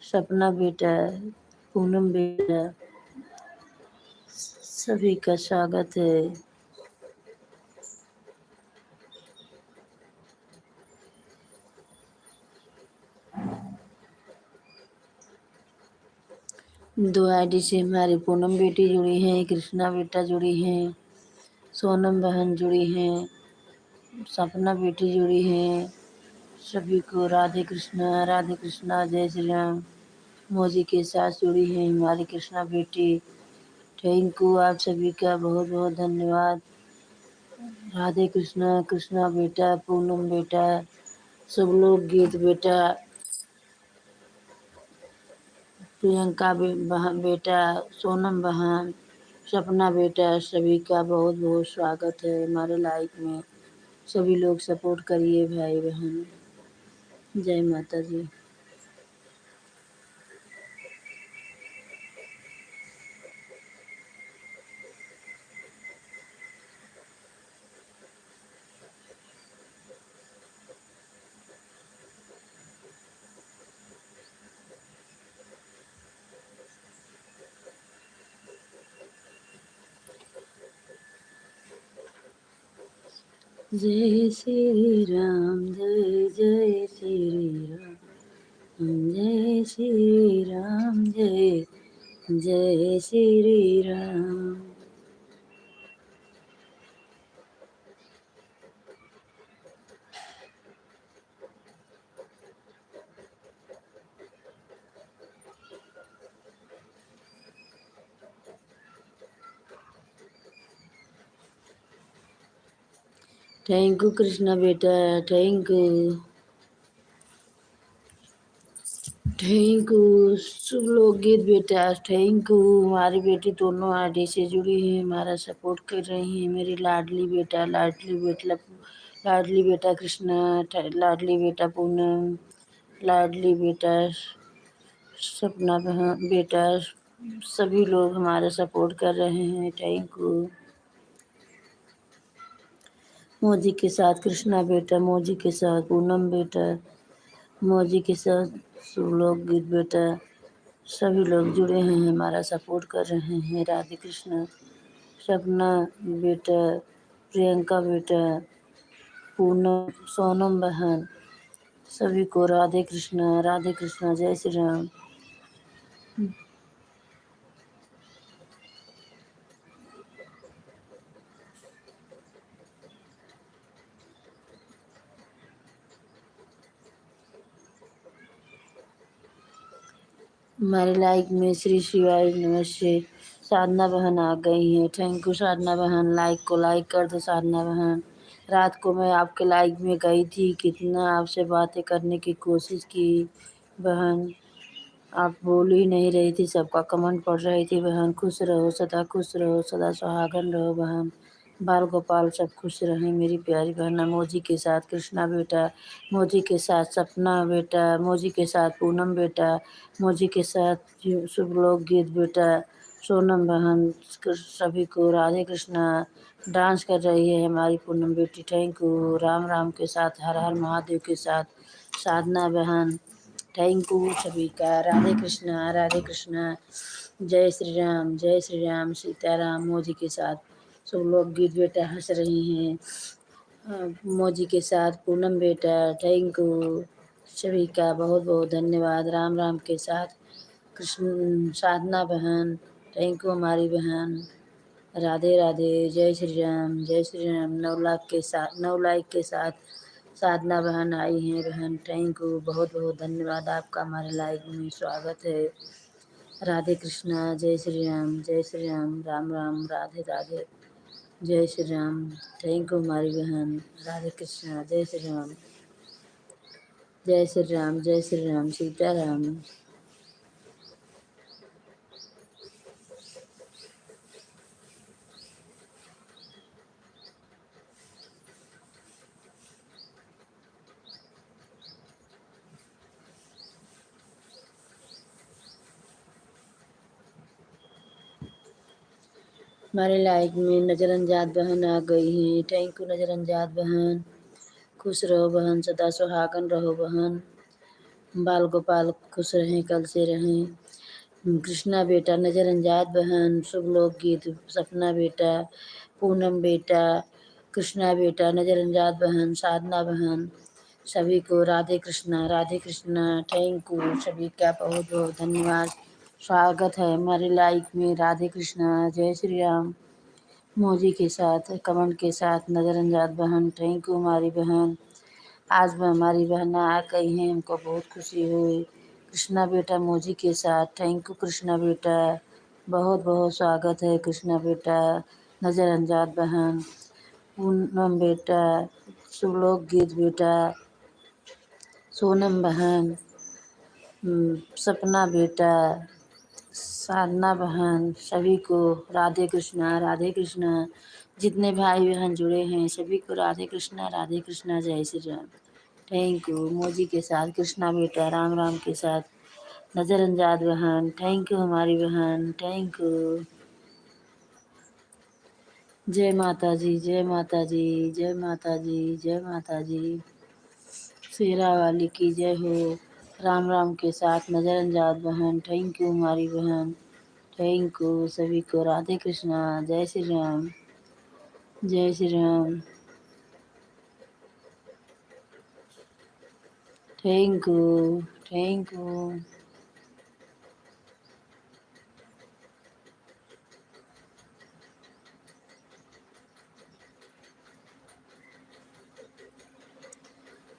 सपना बेटा, पूनम बेटा, सभी का स्वागत है। दो आईडी से हमारी पूनम बेटी जुड़ी हैं, कृष्णा बेटा जुड़ी हैं, सोनम बहन जुड़ी हैं, सपना बेटी जुड़ी हैं। सभी को राधे कृष्णा, जय श्री राम। मोजी के साथ जुड़ी हैं हमारी कृष्णा बेटी, थैंक यू, आप सभी का बहुत बहुत धन्यवाद। राधे कृष्णा, कृष्णा बेटा, पूनम बेटा, सब लोग गीत बेटा, प्रियंका बहन बेटा, सोनम बहन, सपना बेटा, सभी का बहुत बहुत स्वागत है हमारे लाइफ में। सभी लोग सपोर्ट करिए भाई बहन। जय माता जी। जय श्री राम, जय जय श्री राम, जय श्री राम, जय जय श्री राम। थैंक यू कृष्णा बेटा, थैंक यू, थैंक यू, सब लोग गीत बेटा, थैंक यू। हमारी बेटी दोनों आईडी से जुड़ी है, हमारा सपोर्ट कर रही है। मेरी लाडली बेटा, लाडली बेटा कृष्णा, लाडली बेटा पूनम, लाडली बेटा सपना बहन बेटा, सभी लोग हमारा सपोर्ट कर रहे हैं, थैंक यू। मोजी के साथ कृष्णा बेटा, मोजी के साथ पूनम बेटा, मोजी के साथ सब लोग गीत बेटा, सभी लोग जुड़े हैं, हमारा सपोर्ट कर रहे हैं। राधे कृष्णा, सपना बेटा, प्रियंका बेटा, पूनम, सोनम बहन, सभी को राधे कृष्णा, जय श्री राम। हमारे लाइक में श्री शिवाय नमस्ते, साधना बहन आ गई हैं, थैंक यू साधना बहन। लाइक को लाइक कर दो साधना बहन। रात को मैं आपके लाइक में गई थी, कितना आपसे बातें करने की कोशिश की बहन, आप बोल ही नहीं रही थी, सबका कमेंट पढ़ रही थी बहन। खुश रहो, सदा सुहागन रहो बहन। बाल गोपाल सब खुश रहें मेरी प्यारी बहन। मोजी के साथ कृष्णा बेटा, मोजी के साथ सपना बेटा, मोजी के साथ पूनम बेटा, मोजी के साथ शुभ लोक गीत बेटा, सोनम बहन, सभी को राधे कृष्णा। डांस कर रही है हमारी पूनम बेटी, थैंक यू। राम राम के साथ, हर हर महादेव के साथ साधना बहन, थैंक यू सभी का। राधे कृष्णा, जय श्री राम, सीताराम। मोजी के साथ सब लोग गीत बेटा हंस रही हैं। मोजी के साथ पूनम बेटा, थैंक यू सभी का बहुत बहुत धन्यवाद। राम राम के साथ कृष्ण साधना बहन, थैंक यू हमारी बहन। राधे राधे, जय श्री राम, जय श्री राम। 9 लाइक के साथ साधना बहन आई हैं बहन, थैंक यू, बहुत बहुत धन्यवाद आपका हमारे लाइव में स्वागत है। राधे कृष्णा, जय श्री राम, राम राम, राधे राधे, जय श्री राम, थैंक यू हमारी बहन। राधे कृष्णा, जय श्री राम। जय श्री राम, जय श्री राम, सीताराम। हमारे लाइफ में नजरअंजाद बहन आ गई हैं। थैंक यू नजरअंजाद बहन। खुश रहो बहन, सदा सुहागन रहो बहन। बाल गोपाल खुश रहें, कल से रहें। कृष्णा बेटा, नजरअंजाद बहन, शुभ लोकगीत, सपना बेटा, पूनम बेटा, कृष्णा बेटा, नजरअंजाद बहन, साधना बहन, सभी को राधे कृष्णा, राधे कृष्णा। थैंक यू सभी का बहुत बहुत धन्यवाद। स्वागत है हमारे लाइफ में। राधे कृष्णा, जय श्री राम। मोजी के साथ, कमेंट के साथ, नजरअंजाद बहन, थैंक यू हमारी बहन। आज में हमारी बहना आ गई हैं, हमको बहुत खुशी हुई। कृष्णा बेटा मोजी के साथ, थैंक यू कृष्णा बेटा, बहुत बहुत स्वागत है कृष्णा बेटा। नजरअंजाद बहन, पूनम बेटा, सुलोक गीत बेटा, सोनम बहन, सपना बेटा, साधना बहन, सभी को राधे कृष्णा, राधे कृष्णा। जितने भाई बहन जुड़े हैं सभी को राधे कृष्णा, जय श्री राम। थैंक यू मोजी के साथ, कृष्णा बेटा, राम राम के साथ, नजरअंजाद बहन, थैंक यू हमारी बहन, थैंक यू। जय माता जी, जय माता जी, जय माता जी, जय माता जी। शेरा वाली की जय हो। राम राम के साथ नजरअंजाद बहन, थैंक यू हमारी बहन, थैंक यू सभी को राधे कृष्णा, जय श्री राम, जय Shri Ram. Thank you, thank you.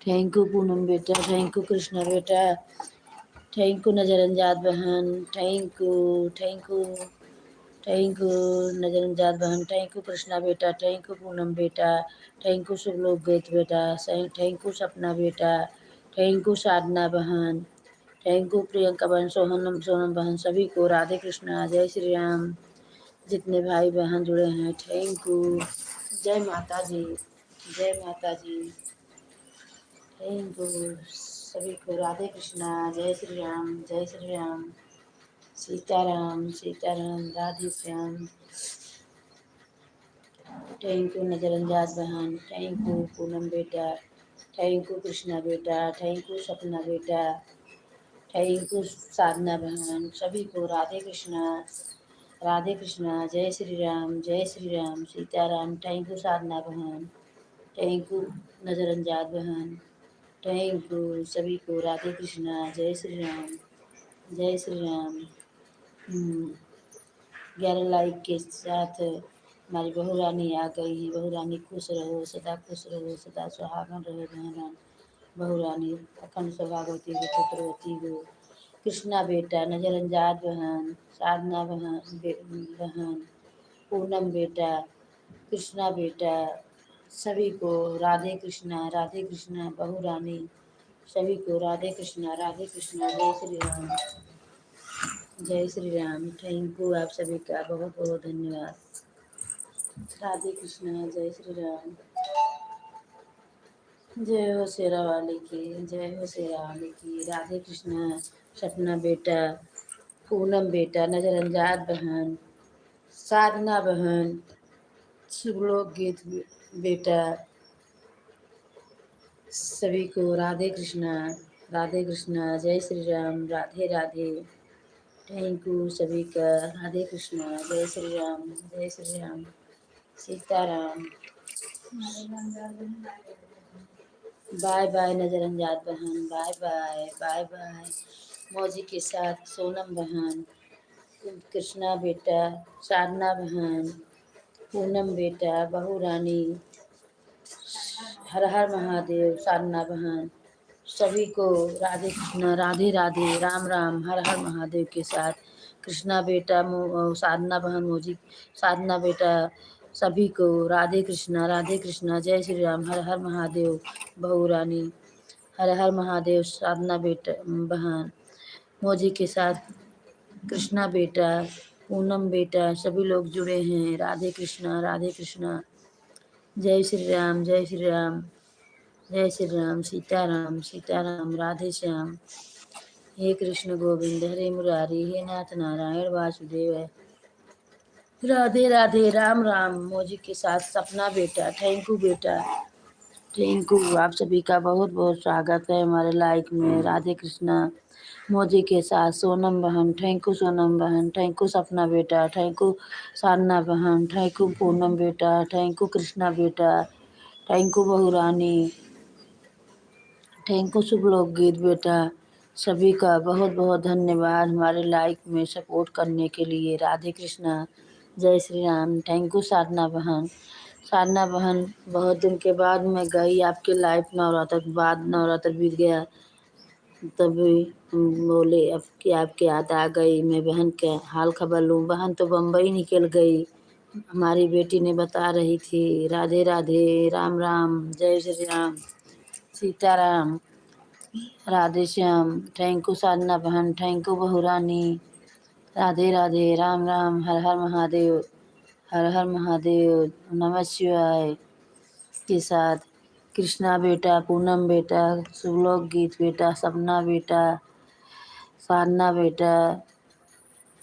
Thank you Poonam बेटा, थैंक यू कृष्णा बेटा, थैंक यू नजरअंजाद बहन, thank you, thank you, thank you नजरअंजाद बहन, थैंक यू कृष्णा बेटा, थैंक यू पूनम बेटा, थैंक यू शुभ लोक गीत बेटा, थैंक यू सपना बेटा, थैंक यू साधना बहन, थैंक यू प्रियंका बहन, सोनम बहन, सभी को राधे कृष्णा, जय श्री राम। जितने भाई बहन जुड़े हैं थैंक यू। जय माता जी, जय माता जी, थैंक यू सभी को राधे कृष्णा, जय श्री राम, जय श्री राम, सीताराम, सीताराम, राधे श्याम। थैंक यू नजरअंजाद बहन, थैंक यू पूनम बेटा, थैंक यू कृष्णा बेटा, थैंक यू सपना बेटा, थैंक यू साधना बहन, सभी को राधे कृष्णा, राधे कृष्णा, जय श्री राम, जय श्री राम, सीताराम। थैंक यू साधना बहन, थैंक यू नजरअंजाद बहन, थैंक यू सभी को राधे कृष्णा, जय श्री राम, जय श्री राम। 11 लाइक के साथ हमारी बहू रानी आ गई है। बहू रानी खुश रहो, सदा खुश रहो, सदा सुहागन रहो बहन। बहू रानी अखंड सौभाग्यवती हो, पुत्रवती हो। कृष्णा बेटा, नजरअंजाद बहन, साधना बहन, बहन, पूनम बेटा, कृष्णा बेटा, सभी को राधे कृष्णा, बहू रानी, सभी को राधे कृष्णा, जय श्री राम, जय श्री राम। थैंक यू आप सभी का बहुत बहुत धन्यवाद। राधे कृष्णा, जय श्री राम। जय हो शेरा वाली की, जय हो शेरा वाली की। राधे कृष्णा, सपना बेटा, पूनम बेटा, नजरअंजाद बहन, साधना बहन, शुभलोक गीत बेटा, सभी को राधे कृष्णा, जय श्री राम, राधे राधे। थैंक यू सभी का, राधे कृष्णा, जय श्री राम, जय श्री राम, सीताराम। बाय बाय नजरअंजाद बहन, बाय बाय, बाय बाय। मौजी के साथ सोनम बहन, कृष्णा बेटा, साधना बहन, पूनम बेटा, बहू रानी, हर हर महादेव, साधना बहन, सभी को राधे कृष्णा, राधे राधे, राम राम, हर हर महादेव के साथ। कृष्णा बेटा, साधना बहन, मोजी, साधना बेटा, सभी को राधे कृष्णा, जय श्री राम, हर हर महादेव। बहू रानी, हर हर महादेव साधना बेटा बहन, मौजी के साथ कृष्णा बेटा, पूनम बेटा, सभी लोग जुड़े हैं। राधे कृष्णा, राधे कृष्णा। जय श्री राम, जय श्री राम, जय श्री राम। सीताराम, सीताराम, राधे श्याम। हे कृष्ण गोविंद, हरे मुरारी, हे नाथ नारायण वासुदेव। राधे राधे, राम राम। मौजी के साथ सपना बेटा, थैंक यू बेटा, थैंक यू। आप सभी का बहुत बहुत स्वागत है हमारे लाइक में। राधे कृष्णा। मौजी के साथ सोनम बहन, थैंक यू सोनम बहन, थैंक यू सपना बेटा, थैंक यू साधना बहन, थैंक यू पूनम बेटा, थैंक यू कृष्णा बेटा, थैंक यू बहू रानी, थैंक यू शुभ लोकगीत बेटा। सभी का बहुत बहुत धन्यवाद हमारे लाइक में सपोर्ट करने के लिए। राधे कृष्णा, जय श्री राम। थैंक यू साधना बहन। साधना बहन, बहुत दिन के बाद मैं गई आपके लाइव, नवरात्र के बाद, नवरात्र बीत गया, तभी बोले अब कि आपके याद आ गई, मैं बहन के हाल खबर लूँ। बहन तो बम्बई निकल गई, हमारी बेटी ने बता रही थी। राधे राधे, राम राम, जय श्री राम, सीताराम, राधे श्याम। थैंक यू साधना बहन, थैंक यू बहू रानी। राधे राधे, राम राम, हर हर महादेव, हर हर महादेव, नमः शिवाय। के साथ कृष्णा बेटा, पूनम बेटा, शुभलोक गीत बेटा, सपना बेटा, साधना बेटा,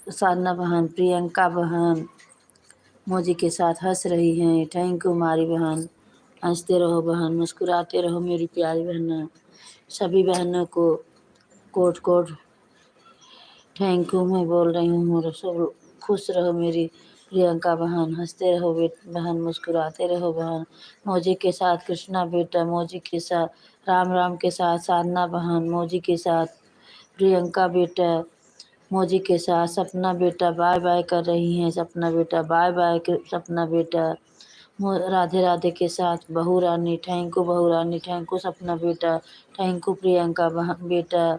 साधना बहन, प्रियंका बहन, मौजी के साथ हंस रही हैं। थैंक यू हमारी बहन, हंसते रहो बहन, मुस्कुराते रहो मेरी प्यारी बहन। सभी बहनों को कोट कोट थैंक यू मैं बोल रही हूँ। सब खुश रहो मेरी प्रियंका बहन, हंसते रहो बहन, मुस्कुराते रहो बहन। मौजी के साथ कृष्णा बेटा, मौजी के साथ राम राम के साथ साधना बहन, मौजी के साथ प्रियंका बेटा, मौजी के साथ सपना बेटा। बाय बाय कर रही हैं सपना बेटा, बाय बाय सपना बेटा। राधे राधे के साथ बहू रानी, थैंक यू बहू रानी, थैंक यू सपना बेटा, थैंक यू प्रियंका बहन बेटा,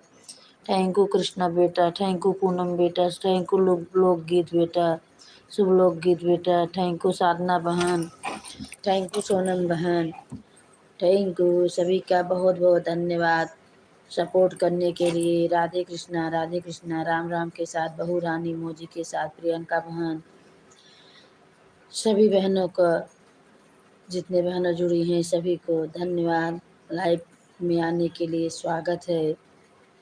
थैंक यू कृष्णा बेटा, थैंक यू पूनम बेटा, थैंक यू लोकगीत बेटा, शुभ लोकगीत बेटा, थैंक यू साधना बहन, थैंक यू सोनम बहन, थैंक यू। सभी का बहुत बहुत धन्यवाद सपोर्ट करने के लिए। राधे कृष्णा, राधे कृष्णा, राम राम के साथ बहू रानी, मौजी के साथ प्रियंका बहन। सभी बहनों का, जितने बहनें जुड़ी हैं सभी को धन्यवाद। लाइव में आने के लिए स्वागत है।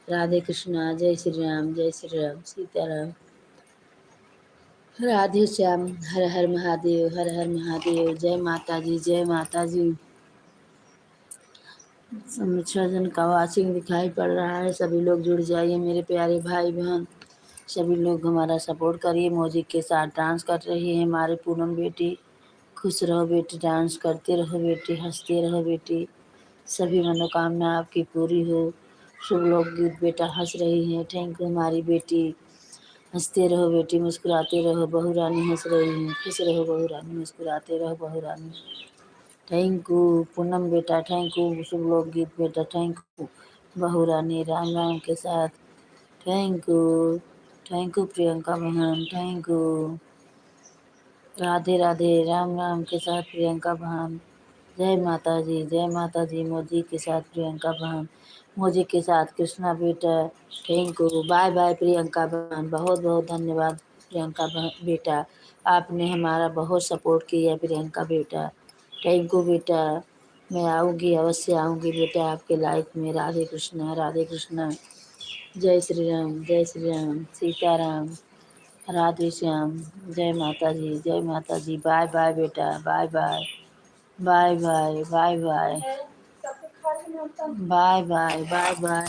राधे कृष्णा, जय श्री राम, जय श्री राम, सीताराम, राधे श्याम, हर हर महादेव, हर हर महादेव। जय माता जी, जय माता जी। जन का वाचिंग दिखाई पड़ रहा है, सभी लोग जुड़ जाइए मेरे प्यारे भाई बहन। सभी लोग हमारा सपोर्ट करिए। मौजी के साथ डांस कर रही है हमारी पूनम बेटी। खुश रहो बेटी, डांस करते रहो बेटी, हंसते रहो बेटी, सभी मनोकामना आपकी पूरी हो। शुभ लोक गीत बेटा, हंस रही हैं, थैंक यू हमारी बेटी। हंसते रहो बेटी, मुस्कुराते रहो बहू रानी, हंस रही हैं, खुश रहो बहू रानी, मुस्कुराते रहो बहू रानी। थैंक यू पूनम बेटा, थैंक यू शुभ लोक गीत बेटा, थैंक यू बहू रानी, राम राम के साथ। थैंक यू प्रियंका बहन, थैंक यू। राधे राधे, राम राम के साथ प्रियंका बहन। जय माता जी, जय माता जी। मौजी के साथ प्रियंका बहन, मौजी के साथ कृष्णा बेटा, thank you. Bye bye Priyanka बहन, बहुत बहुत धन्यवाद प्रियंका बहन बेटा, आपने हमारा बहुत सपोर्ट किया प्रियंका बेटा, थैंक यू बेटा। मैं आऊँगी, अवश्य आऊँगी बेटा आपके लाइफ में। राधे कृष्णा, राधे कृष्णा, जय श्री राम, जय श्री राम, सीताराम, राधे श्याम। जय माता जी, जय माता जी। बाय बाय बेटा, bye bye, bye bye, bye bye, bye bye, bye bye,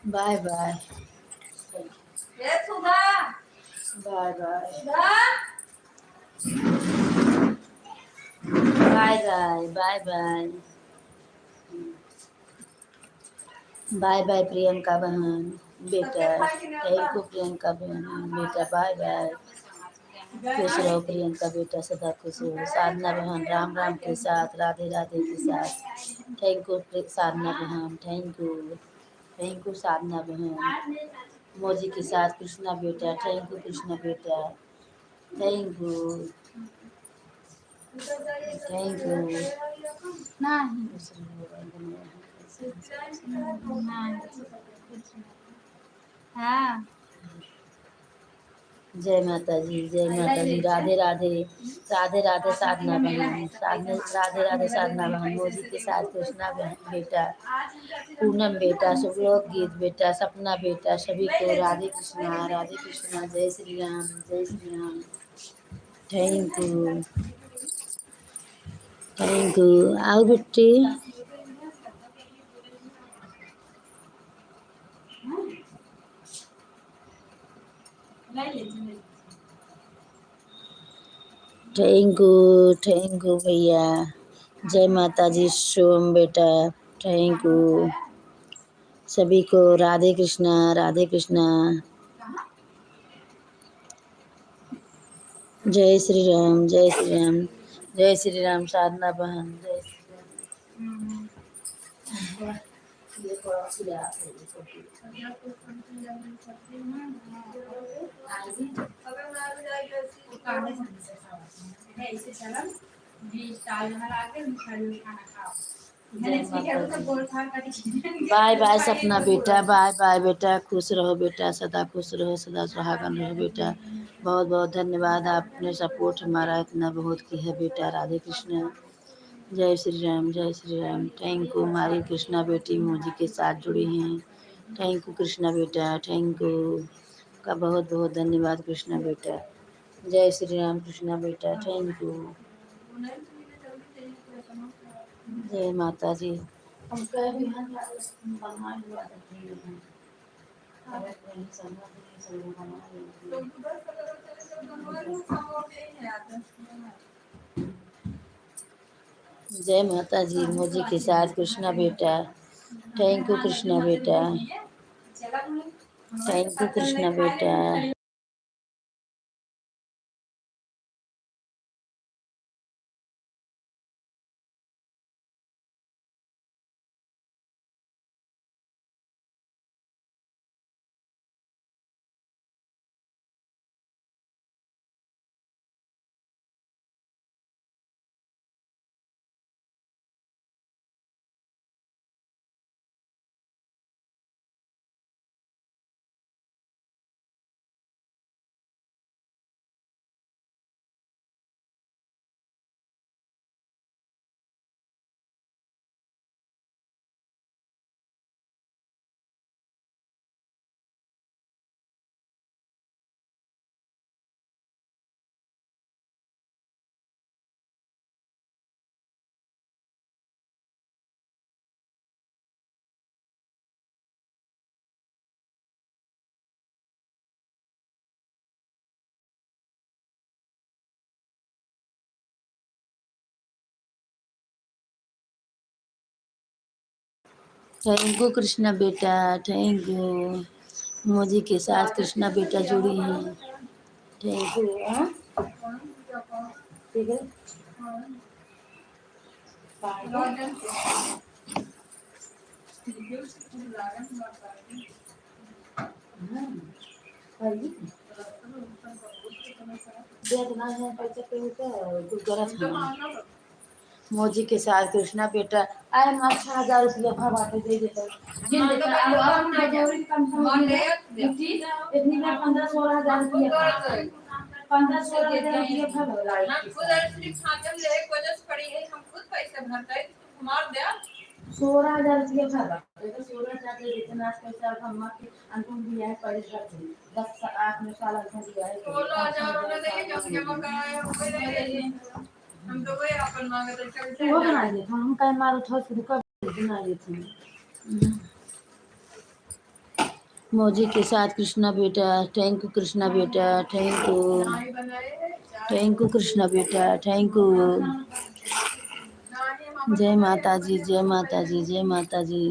bye bye, bye bye, bye bye, bye bye, bye bye Priyanka बहन बेटा, थैंक यू प्रियंका बहन बेटा, बाय बाय। खुश रहो प्रियंका बेटा, सदा खुश रहो। साधना बहन, राम राम के साथ, राधे राधे के साथ, थैंक यू साधना बहन, थैंक यू साधना बहन। मौजी के साथ कृष्णा बेटा, थैंक यू कृष्णा बेटा, थैंक यू, थैंक यू। हाँ। जय माता जी, जय माता जी। राधे राधे, राधे राधे साधना बहन, राधे राधे साधना बहन, मोदी के साथ कृष्णा बहन बेटा, पूनम बेटा, सुबलोक गीत बेटा, सपना बेटा, सभी को राधे कृष्णा, जय श्री राम, जय Shri Ram. Thank you, thank you. आओ बेटी। थैंक यू भैया। जय माता जी सोम बेटा, थैंक यू। सभी को राधे कृष्णा, राधे कृष्णा। जय श्री राम, जय श्री राम, जय श्री राम साधना बहन, जय श्री राम। बाय बाय सपना बेटा, बाय बाय बेटा, खुश रहो बेटा, सदा खुश रहो, सदा सुहागन रहो बेटा। बहुत बहुत धन्यवाद, आपने सपोर्ट हमारा इतना बहुत की है बेटा। राधे कृष्ण, जय श्री राम, जय श्री राम। Thank you. हमारी कृष्णा बेटी मोदी के साथ जुड़ी हैं। थैंक यू कृष्णा बेटा, थैंक यू का बहुत बहुत धन्यवाद कृष्णा बेटा। जय श्री राम कृष्णा बेटा, थैंक यू। जय माता जी। हम कह भी हैं बना हुआ है। जय माता जी, मोदी के साथ कृष्णा बेटा, थैंक यू कृष्णा बेटा, थैंक यू कृष्णा बेटा। थैंक यू कृष्णा बेटा, थैंक यू। मोदी के साथ कृष्णा बेटा जुड़ी हैं। Thank you. हाँ? ठीक है। मोदी के साथ कृष्णा बेटा आए हम 6000 रुपया भर बाटे दे देते गिन देते अब मजदूरी कम से कम इतनी बार 15-16 हजार रुपया 15-16 हजार रुपया भर लाइट हम खुद ऐसे खाते ले वजह पड़ी है हम खुद पैसे भरते हैं तो मार दे 16 हजार रुपया भर तो 16 हजार दे देते ना पैसा हम के अंतिम दिया है पैसा 10 8 साल अंतिम दिया है 16 हजार में जमा कराया हो हम तो वही अपन मांगे तो चलते वो बना लिए हम कहीं मारो था शुरू कर बना लिए थे। मौजी के साथ कृष्णा बेटा, थैंक यू कृष्णा बेटा, thank you, thank you Krishna बेटा, थैंक यू। जय माता जी, जय माता जी, जय माता जी।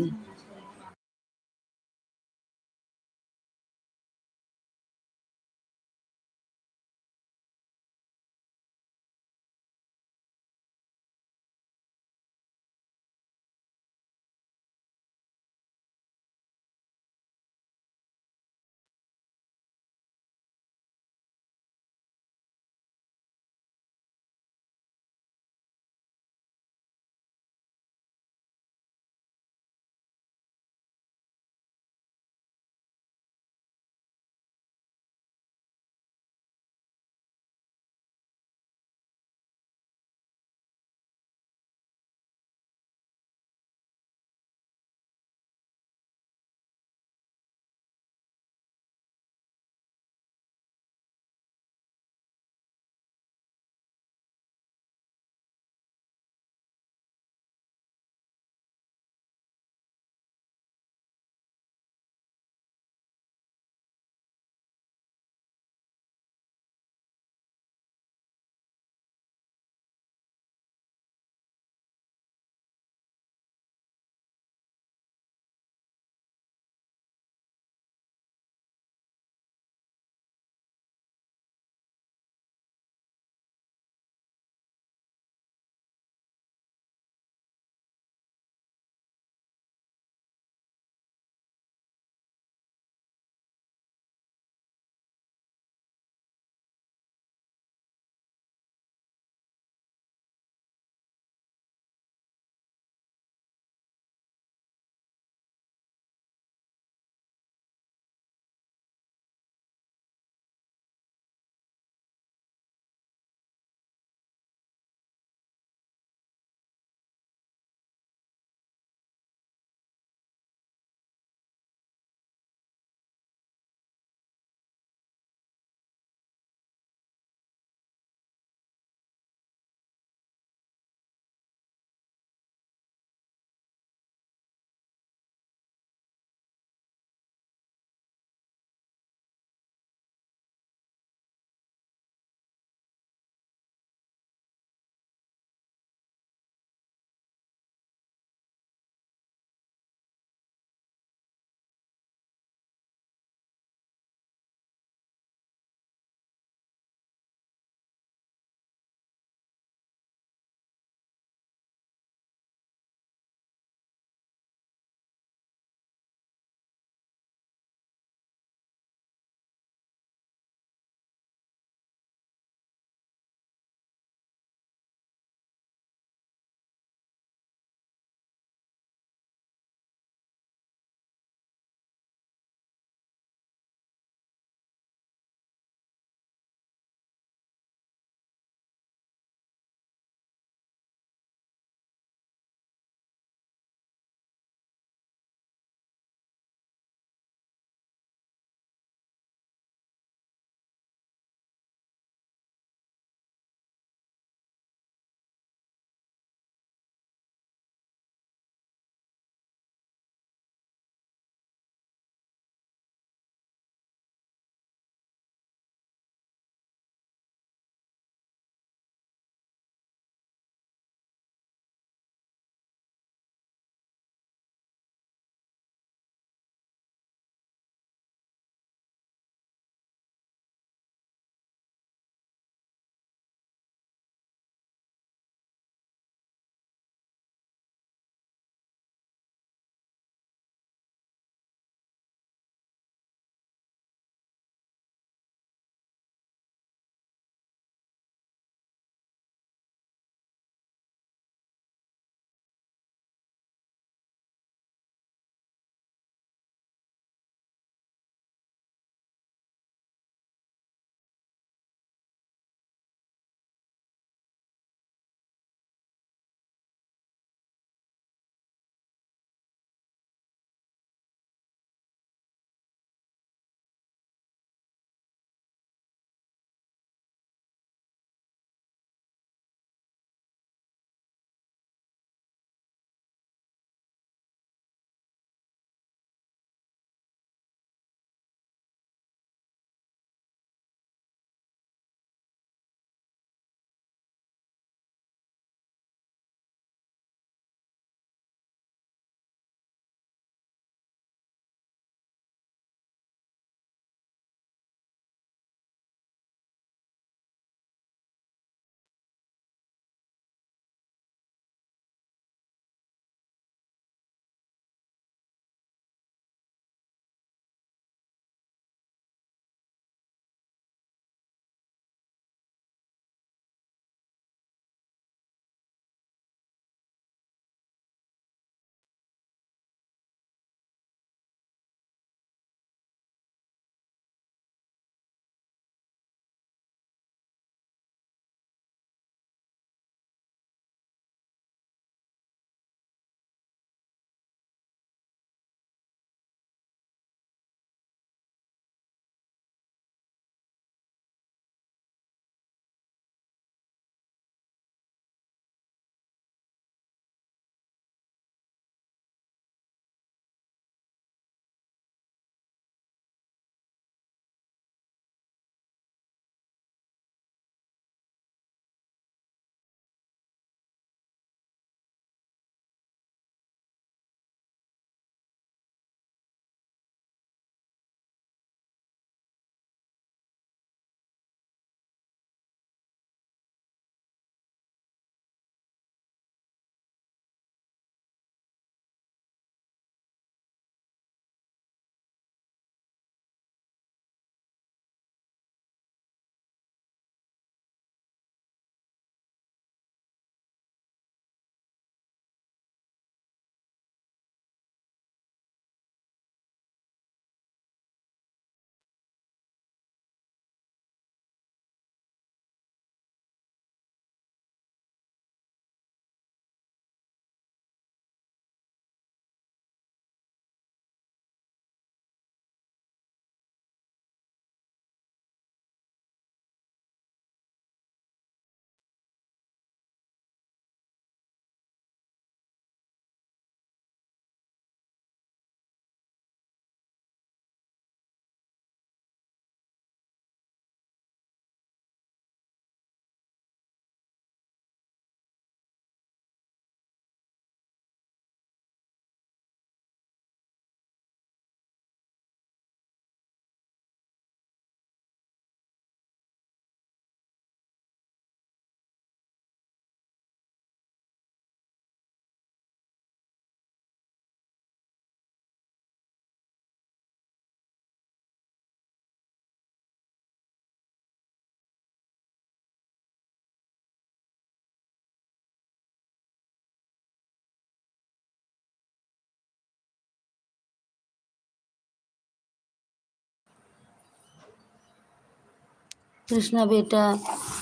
कृष्णा बेटा,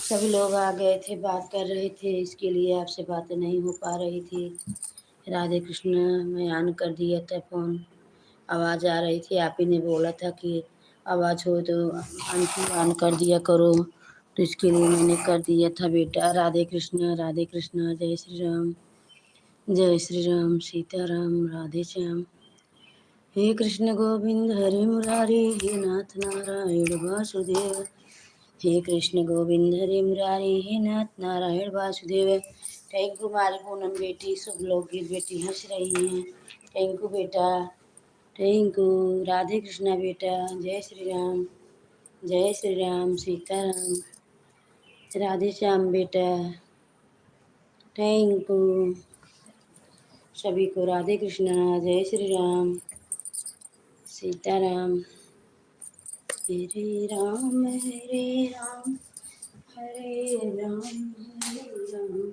सभी लोग आ गए थे, बात कर रहे थे, इसके लिए आपसे बातें नहीं हो पा रही थी। राधे कृष्ण, मैं ऑन कर दिया था फ़ोन, आवाज़ आ रही थी, आप ही ने बोला था कि आवाज़ हो तो आंटी ऑन कर दिया करो, तो इसके लिए मैंने कर दिया था बेटा। राधे कृष्ण, जय श्री राम, जय श्री राम, सीताराम, राधे श्याम। हे कृष्ण गोविंद हरे मुरारी, हे नाथ नारायण वासुदेव। हे कृष्ण गोविंद हरे मुरारी, हे नाथ नारायण वासुदेव। थैंक यू हमारी पूनम बेटी, सब लोग की बेटी हंस रही हैं। थैंक यू बेटा, थैंक यू। राधे कृष्णा बेटा, जय श्री राम, सीताराम, राधे श्याम बेटा, थैंक यू। सभी को राधे कृष्णा, जय श्री राम, सीताराम। हरे राम, हरे राम, हरे राम, हरे राम,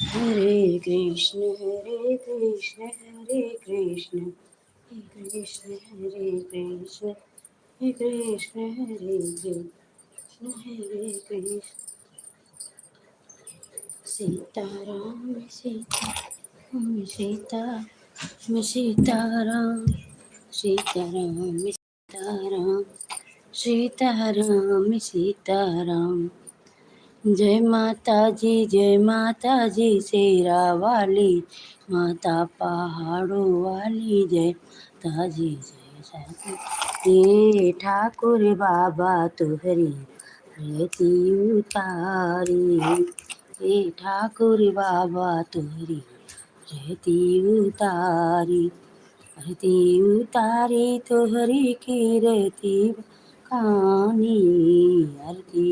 हरे कृष्ण, हरे कृष्ण, हरे कृष्ण, हरे कृष्ण, हरे कृष्ण, हरे कृष्ण, हरे कृष्ण, हरे कृष्ण। सीताराम, सीताराम, सीताराम, सीताराम, सीताराम, सीताराम, सीताराम, सीताराम। जय माता जी शेरा वाली, माता पहाड़ों वाली, जय माता जी, जय सती। ये ठाकुर बाबा तुहरी आरती उतारी, ये ठाकुर बाबा तुहरी आरती उतारी, आरती उतारी तोहरी कीरति बखानी, आरती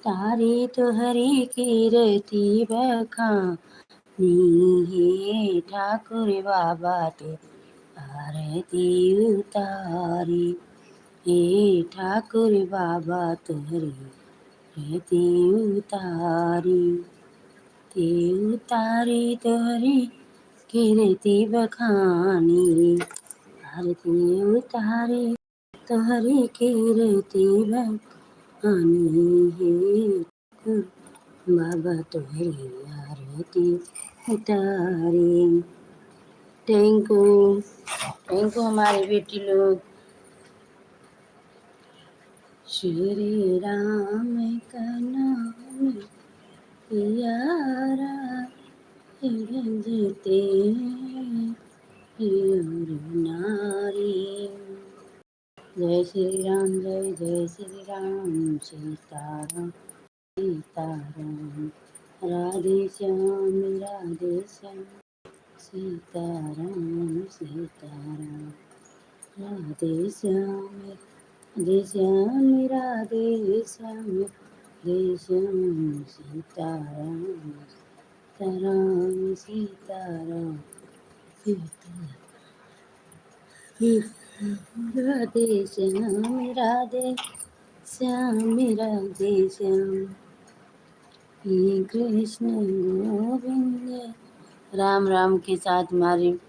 तारी तोहरी कीरति बखानी। हे ठाकुर बाबा तो आरती उतारी, हे ठाकुर बाबा तोहरी आरती उतारी, ते उतारी तोहरी कीरति बखानी, आरती उतारी तोहरी कीरति बखानी। हे ठाकुर बाबा तोहरी आरती उतारी। थैंक यू, थैंक यू हमारी बेटी लोग। श्री राम का नाम प्यारा, भजते और नारी। जय श्री राम, जय श्री राम, सीताराम, सीताराम, राधे श्याम, राधे श्याम, सीताराम, सीताराम, राधे श्याम, राधे श्याम, राधे श्याम, राधे श्याम, सीताराम, सीताराम, सीताराम, सीताराम, राधे श्याम, राधे श्याम, राधे श्याम। हे कृष्ण गोविंद, राम राम के साथ हमारी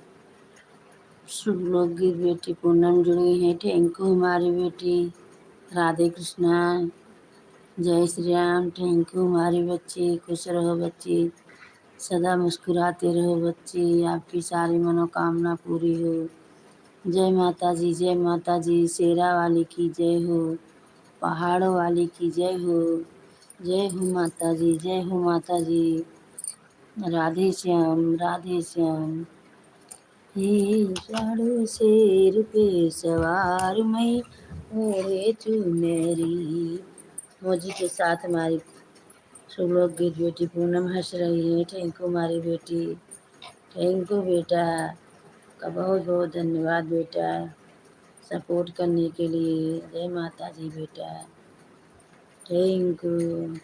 शुभ लोग की बेटी पूनम जुड़ी है। थैंक यू हमारी बेटी। राधे कृष्णा, जय श्री राम। थैंक यू हमारी बच्ची, खुश रहो बच्ची, सदा मुस्कुराते रहो बच्ची, आपकी सारी मनोकामना पूरी हो। जय माता जी, जय माता जी, शेरा वाली की जय हो, पहाड़ों वाली की जय हो। जय हो माता जी, जय हो माता जी। राधे श्याम, राधे श्याम। हे साड़ू शेर पे सवार मैं ओढ़े चुनरी। मौजी के साथ हमारी सब लोग की बेटी पूनम हंस रही है। थैंक यू हमारी बेटी, थैंक यू बेटा, का बहुत बहुत धन्यवाद बेटा, सपोर्ट करने के लिए। जय माता जी बेटा, थैंक यू।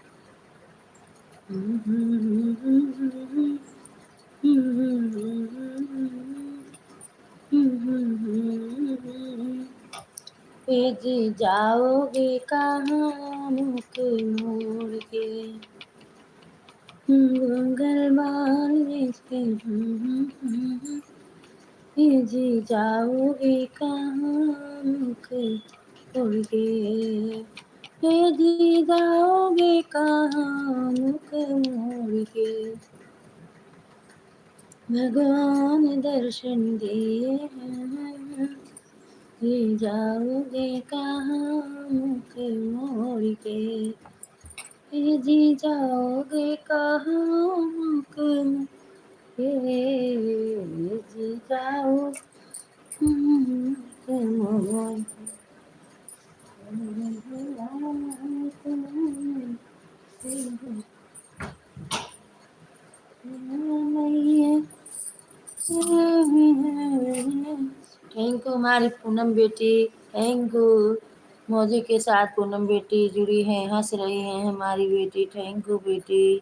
फिर जाओगे कहाँ मुख मोड़ के, गंगल बाल के, फिर जाओगे कहाँ मुख मोड़ के, हे जी जाओगे कहाँ मुख मोड़ के, भगवान दर्शन दिए हैं, ये जाओगे कहाँ मुख मोड़ के, ये जी जाओगे कहाँ मुख मोड़ के, ये जी जाओ मुख मोड़ के। थैंक यू हमारी पूनम बेटी, थैंक यू। मौजी के साथ पूनम बेटी जुड़ी हैं, हंस रही हैं हमारी बेटी। थैंक यू बेटी,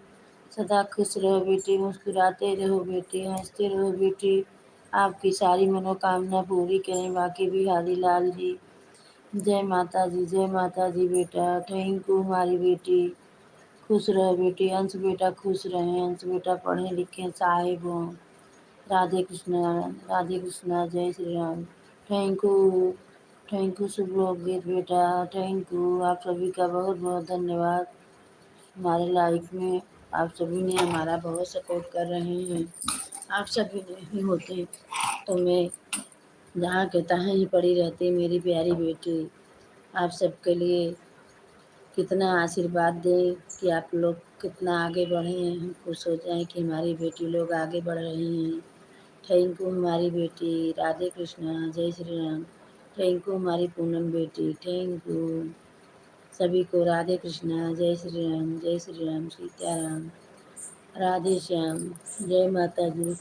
सदा खुश रहो बेटी, मुस्कुराते रहो बेटी, हंसते रहो बेटी। आपकी सारी मनोकामना पूरी करें बाकी बिहारी लाल जी। जय माता जी, जय माता जी बेटा। थैंक यू हमारी बेटी, खुश रहो बेटी। अंश बेटा खुश रहें, अंश बेटा पढ़ें लिखें साहिब हों। राधे कृष्णा, राधे कृष्णा, जय श्री राम। थैंक यू शुभ लोकगीत बेटा, थैंक यू। आप सभी का बहुत बहुत धन्यवाद। हमारे लाइफ में आप सभी ने हमारा बहुत सपोर्ट कर रहे हैं। आप सभी नहीं होते तो मैं जहाँ के तहाँ ही पड़ी रहती मेरी प्यारी बेटी। आप सबके लिए कितना आशीर्वाद दें कि आप लोग कितना आगे बढ़ें, हम खुश हो जाएं कि हमारी बेटी लोग आगे बढ़ रही हैं। थैंक यू हमारी बेटी, राधे कृष्णा, जय श्री राम। थैंक यू हमारी पूनम बेटी, थैंक यू सभी को। राधे कृष्णा, जय श्री राम, जय श्री राम, सीताराम, राधे श्याम। जय माता दी,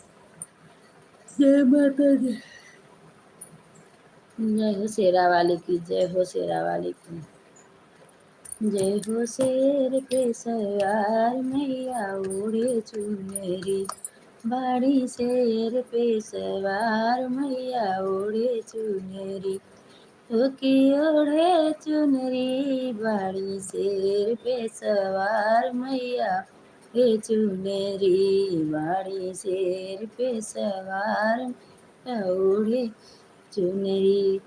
जय माता दी। जय हो शेरा वाली की, जय हो शेरा वाली की। जय हो शेर पे सवार मैया ओढ़े चुनरी, बाड़ी शेर पे सवार मैया ओढ़े चुनरी, की ओढ़े चुनरी, बाड़ी शेर पे सवार मैया हे चुनरी, बाड़ी शेर पे सवार ओढ़े चुनरी,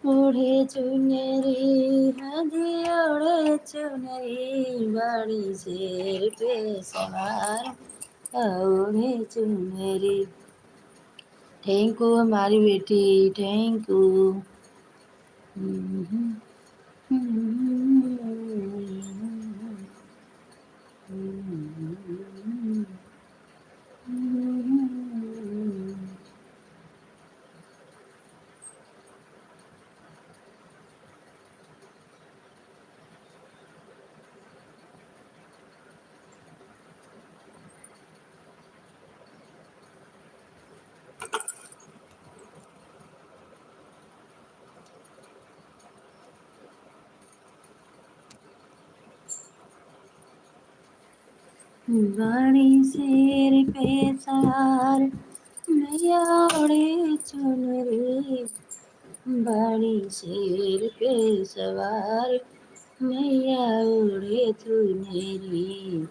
ओढ़े चुनरी, हदी ओढ़े चुनरी, बाड़ी शेर पे सवार ओढ़े चुनरी। थैंक यू हमारी बेटी, थैंक यू। बाड़ी शेर पे सवार मैया ओढ़े चुनरी, बाड़ी शेर पे सवार मैया ओढ़े चुनरी,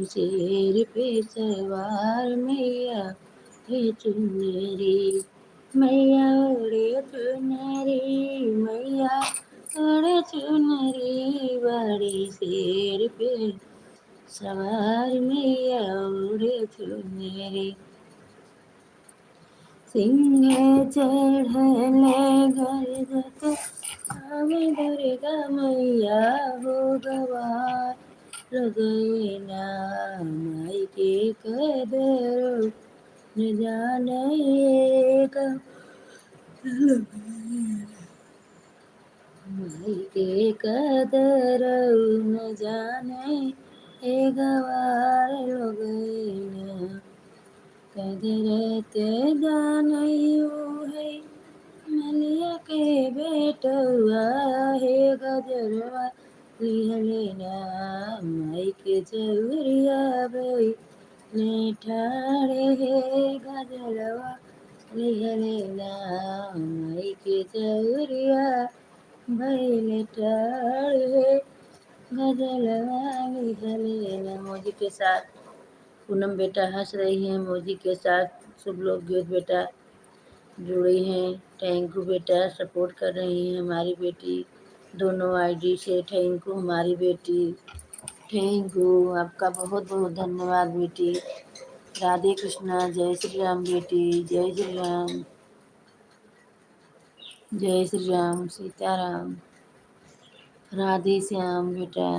शेर पे सवार मैया हे चुनरी, मैया ओढ़े चुनरी, मैया ओढ़े चुनरी, बाड़ी शेर पे सवार मैया ओढ़े चुनरी। सिंह चढ़ले गरजत आवे दुर्गा मैया हो गवार, गए ना माई के कदर न जाने का, माई के कदर न जाने ए गवार लोग ना, कदरते जानैयो है मलिया के बेटवा, हे गजरवा लिहले ना माई के जौरिया बई ने ठाड़े, हे गजरवा लिहले ना माई के जौरिया भैले ठाड़े, गजलवा लिहले ना। मोदी के साथ पूनम बेटा हंस रही हैं, मोदी के साथ शुभ लोग गीत बेटा जुड़ी हैं। थैंक यू बेटा, सपोर्ट कर रही हैं हमारी बेटी। दोनों आईडी से। थैंक यू हमारी बेटी, थैंक यू, आपका बहुत बहुत धन्यवाद बेटी। राधे कृष्णा, जय श्री राम बेटी, जय श्री राम, जय श्री राम, सीताराम, राधे श्याम बेटा।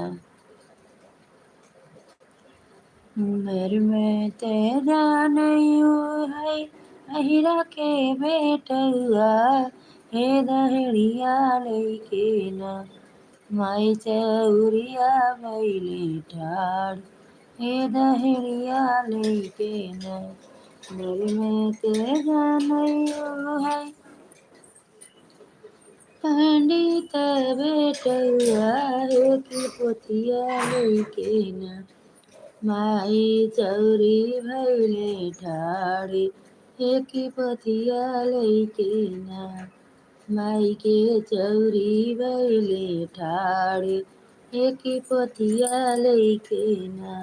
घर में तेरा नहीं है, अहिरा के बेटुआ, हे दहड़िया लेके ना, माई चौरिया बैले ठाड़, हे दहड़िया लेके ना। घर में तेरा नहीं है, पंडित बेटुआ, हो की पोतिया लेके ना, माई चौरी भैले ठाड़ी, एक पतिया लैके ना, माई के चौरी भैले ठाड़ी, एक पतिया लैके ना।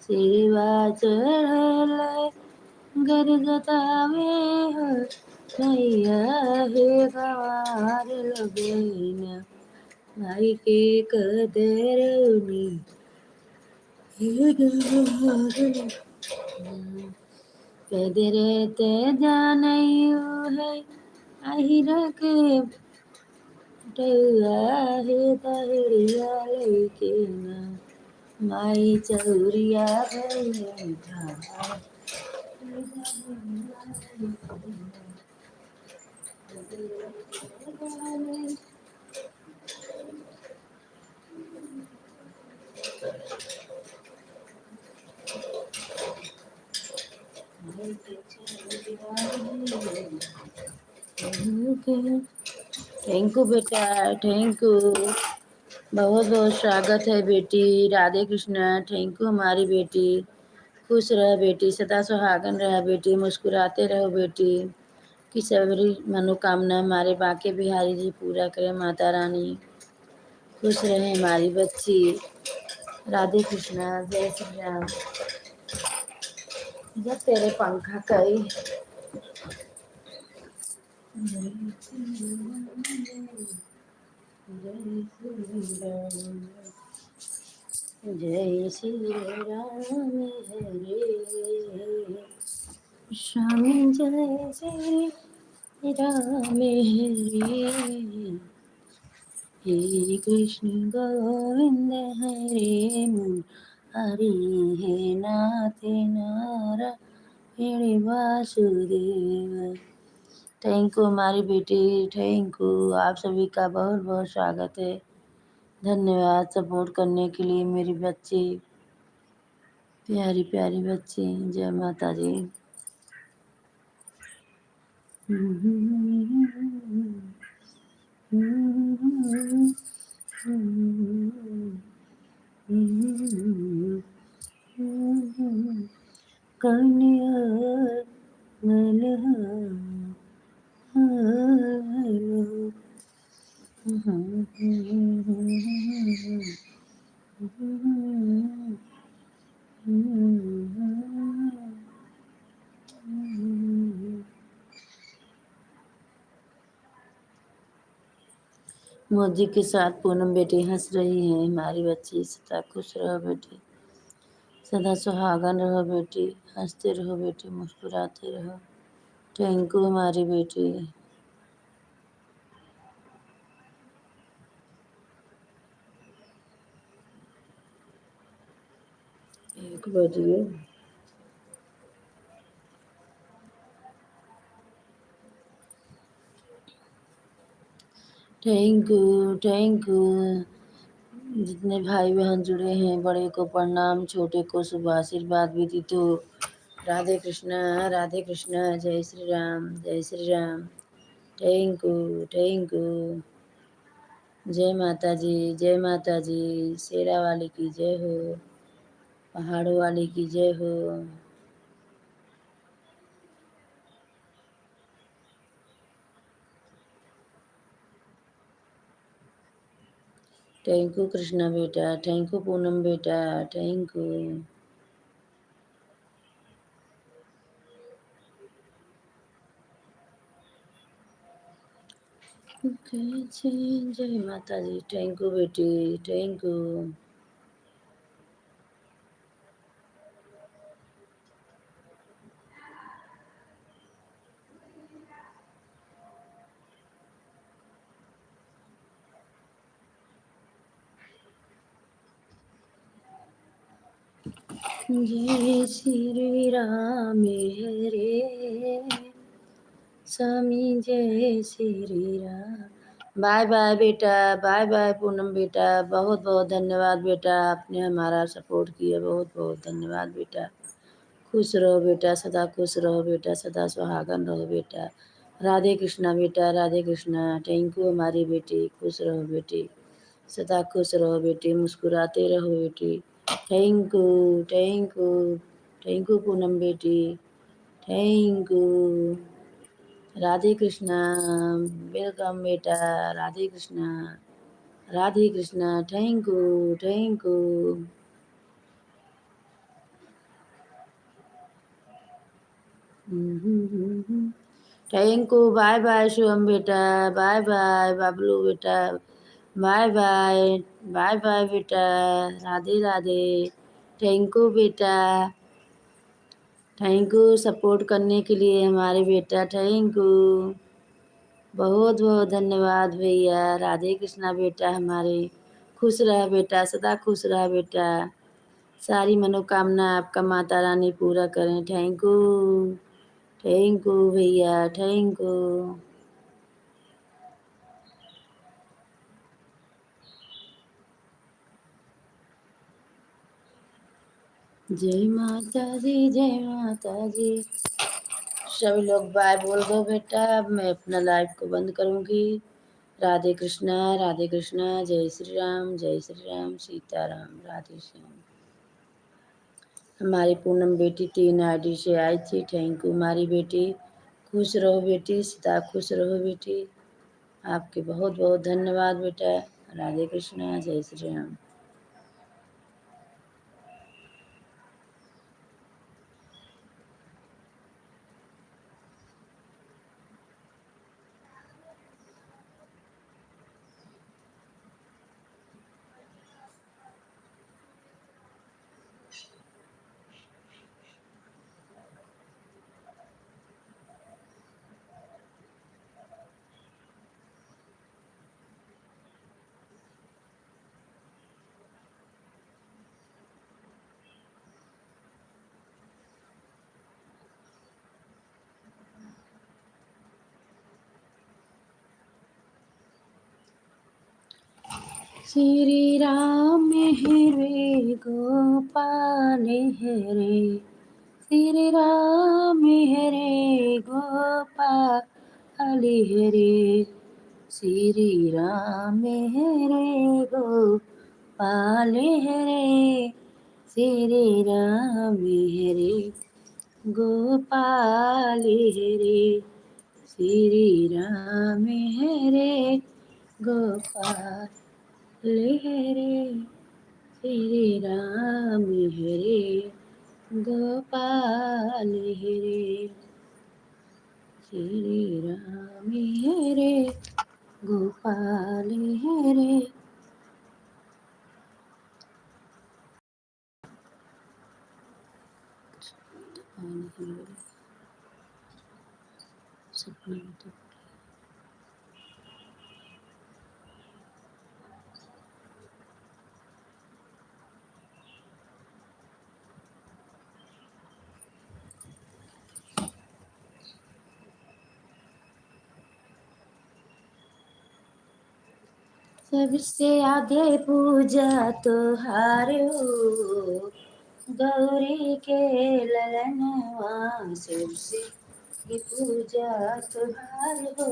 सिरवा चढ़ल गर जतावे हो, नैया हे गवार लगैना, माई के कदरनी कदरे ते जानैयो है, अहिरा के टुआ, हे दहड़िया लेके ना, माई चौरिया भैले ठाड़, थैंक यू बेटा, थैंक यू, बहुत बहुत स्वागत है बेटी। राधे कृष्णा, थैंक यू हमारी बेटी। खुश रह बेटी, सदा सुहागन रह बेटी, मुस्कुराते रहो बेटी, कि सभी मनोकामना हमारे बाके बिहारी जी पूरा करें माता रानी। खुश रहे हमारी बच्ची। राधे कृष्णा, जय श्री राम। जब तेरे पंखा कई, जय श्री राम, जय श्री राम, हरे श्याम, जय श्री राम, हरे हे कृष्ण गोविंद हरे हरे, हे नाथ नारायण वासुदेव। थैंक यू हमारी बेटी, थैंक यू, आप सभी का बहुत बहुत स्वागत है। धन्यवाद सपोर्ट करने के लिए मेरी बच्ची, प्यारी प्यारी बच्ची। जय माता दी। कन्या मौजी के साथ पूनम बेटी हंस रही है हमारी बच्ची। सदा खुश रहो बेटी, सदा सुहागन रहो बेटी, हंसते रहो बेटी, मुस्कुराते रहो। थैंक यू हमारी बेटी। 1 बज गए। Thank you, thank you. जितने भाई बहन जुड़े हैं, बड़े को प्रणाम, छोटे को शुभ आशीर्वाद विदित हो। राधे कृष्णा, राधे कृष्णा, जय श्री राम, जय Shri Ram. Thank you, thank you. जय माता जी, जय माता जी। शेरा वाली की जय हो, पहाड़ों वाली की जय हो। थैंक यू कृष्णा बेटा, थैंक यू पूनम बेटा, थैंक यू। कैसे जय माता जी, थैंक यू बेटी, थैंक यू। जय श्री राम हरे, स्वामी जय श्री राम। बाय बाय बेटा, बाय बाय पूनम बेटा, बहुत बहुत धन्यवाद बेटा, आपने हमारा सपोर्ट किया, बहुत बहुत धन्यवाद बेटा। खुश रहो बेटा, सदा खुश रहो बेटा, सदा सुहागन रहो बेटा। राधे कृष्णा बेटा, राधे कृष्णा, थैंक यू हमारी बेटी, खुश रहो बेटी, सदा खुश रहो बेटी, मुस्कुराते रहो बेटी। Thank you, thank you, thank you Poonam बेटी, thank you. Radhe Krishna, welcome बेटा, Radhe Krishna, Radhe Krishna, thank you, thank you. Thank you, bye bye Shivam बेटा, बाय बाय बाबलू बेटा, बाय बाय, बाय बाय बेटा, राधे राधे, थैंक यू बेटा, थैंक यू सपोर्ट करने के लिए हमारे बेटा, थैंक यू, बहुत बहुत धन्यवाद भैया, राधे कृष्णा बेटा हमारे, खुश रहा बेटा, सदा खुश रहा बेटा, सारी मनोकामना आपका माता रानी पूरा करें, थैंक यू भैया, थैंक यू। जय माता दी, जय माता दी। सभी लोग बाय बोल दो बेटा, अब मैं अपना लाइव को बंद करूंगी। राधे कृष्णा, राधे कृष्णा, जय श्री राम, जय श्री राम, सीताराम, राधे श्याम। हमारी पूनम बेटी 3 आईडी से आई थी, थैंक यू हमारी बेटी, खुश रहो बेटी, सदा खुश रहो बेटी, आपके बहुत बहुत धन्यवाद बेटा, राधे कृष्णा, जय श्री राम। श्री राम हरे गोपाल हरे, श्री राम हरे गोपाल हरे, श्री राम हरे गोपाल हरे, श्री राम हरे गोपाल हरे, श्री राम हरे गोपाल हरे, श्री राम हरे गोपाल हरे, श्री राम हरे गोपाल हरे। सपना तो सबसे आगे पूजा तो हार हो, गौरी के ललनवा, सबसे की पूजा तो हार हो,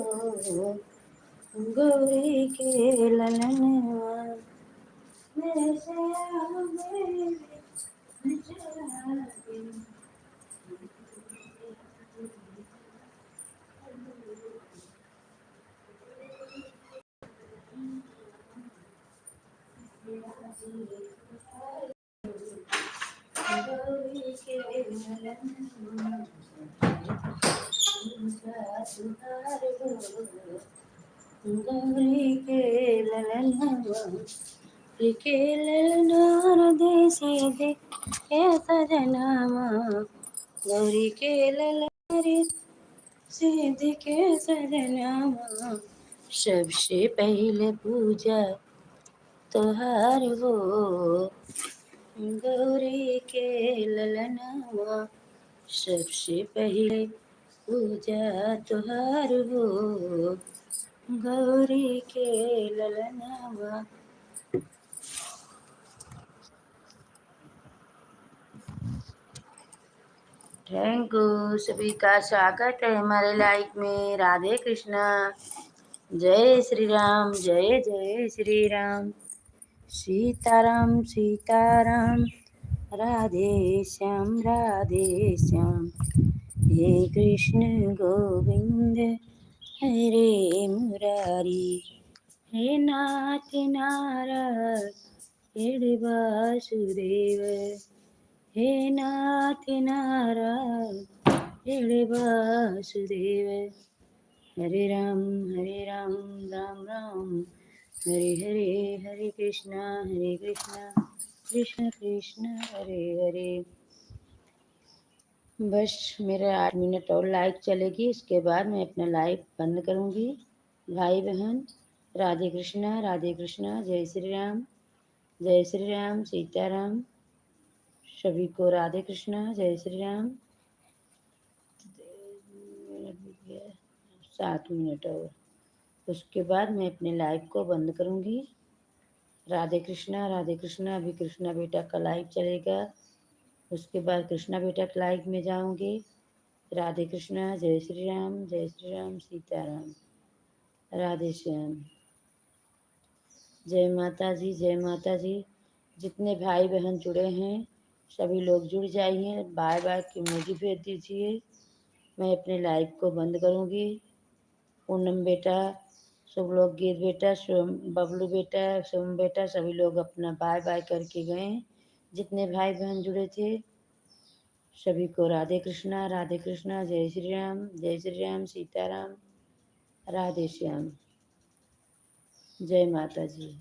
गौरी के ललनवा, मेरे से आगे गौरी के ललनवा, पूजा तो हार हो, गौरी के ललनवा के ललनार देसी दे के सजनावा गौरी के ललनारी सीधी के सजनावा सबसे पहले पूजा तोहार हो गौरी के ललनावा सबसे पहले पूजा तोहार हो गौरी के ललनावा। थैंक यू सभी का स्वागत है हमारे लाइफ में। राधे कृष्णा। जय श्री राम जय जय श्री राम। सीताराम सीताराम राधे श्याम हे कृष्ण गोविंद हरे मुरारी हे नाथ नारायण वासुदेव हे नाथ नारायण वासुदेव। हरे राम राम राम हरे हरे हरे कृष्णा कृष्ण कृष्ण हरे हरे। बस मेरा 8 मिनट और लाइव चलेगी, इसके बाद मैं अपना लाइव बंद करूँगी। भाई बहन राधे कृष्णा जय श्री राम सीताराम। सभी को राधे कृष्णा जय श्री राम। 7 मिनट और, उसके बाद मैं अपने लाइव को बंद करूँगी। राधे कृष्णा अभी कृष्णा बेटा का लाइव चलेगा, उसके बाद कृष्णा बेटा के लाइव में जाऊँगी। राधे कृष्णा जय श्री राम सीताराम राधे श्याम। जय माता जी। जितने भाई बहन जुड़े हैं सभी लोग जुड़ जाइए, बाय बाय की इमोजी भेज दीजिए। मैं अपने लाइव को बंद करूँगी। पूनम बेटा, सब लोग गीत बेटा, बबलू बेटा, सोम बेटा, सभी लोग अपना बाय बाय करके गए। जितने भाई बहन जुड़े थे सभी को राधे कृष्णा जय श्री राम सीताराम राधे श्याम। जय माता जी।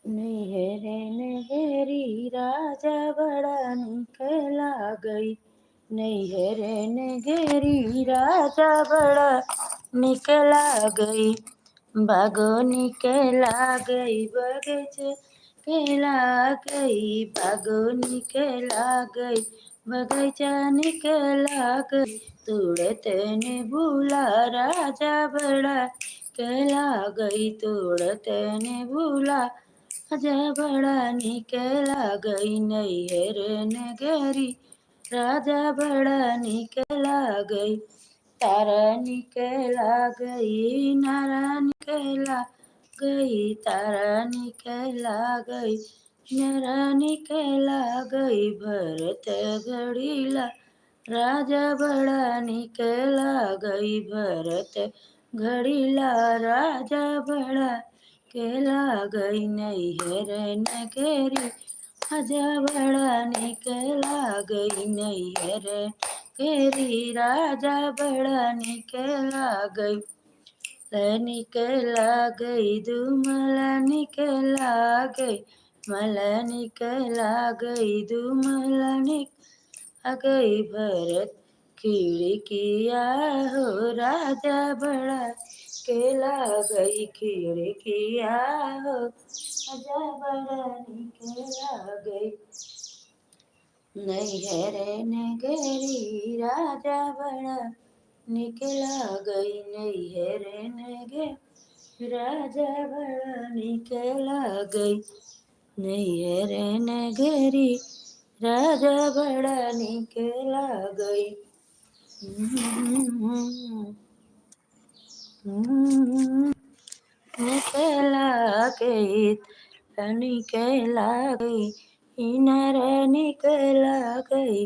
नैहरी राजा बड़ा निकला गई, नैहरी राजा बड़ा निकला गई, भागो निकला गई बगीचे केला गई, भागो निकला गई बगीचा निकला गई, तोड़त ने भूला राजा बड़ा कहला गई, तोड़त ने भूला राजा बड़ा निकला गई, नैहर नगरी राजा बड़ा निकला गई, तारा निकला गई नारा निकला गई, तारा निकला गई नारा निकला गई, भरत घड़ीला राजा बड़ा निकला गई, भरत घड़ीला राजा बड़ा केला गई, नैहर नगरी राजा बड़ा निकला गई, नैहर नगरी राजा बड़ा निकला गई, निकला गई दुमला निकला गई, मला निकला गई दुमला निकला गई, भरत खिड़किया हो राजा बड़ा केला गई, खिड़किया हो राजा बड़ा निकला गई, नैहर नगरी राजा बड़ा निकला गई, नैहर नगरी राजा बड़ा निकला गई, नैहर नगरी राजा बड़ा निकला गई। निकला गई निकला गई इनार निकला गई,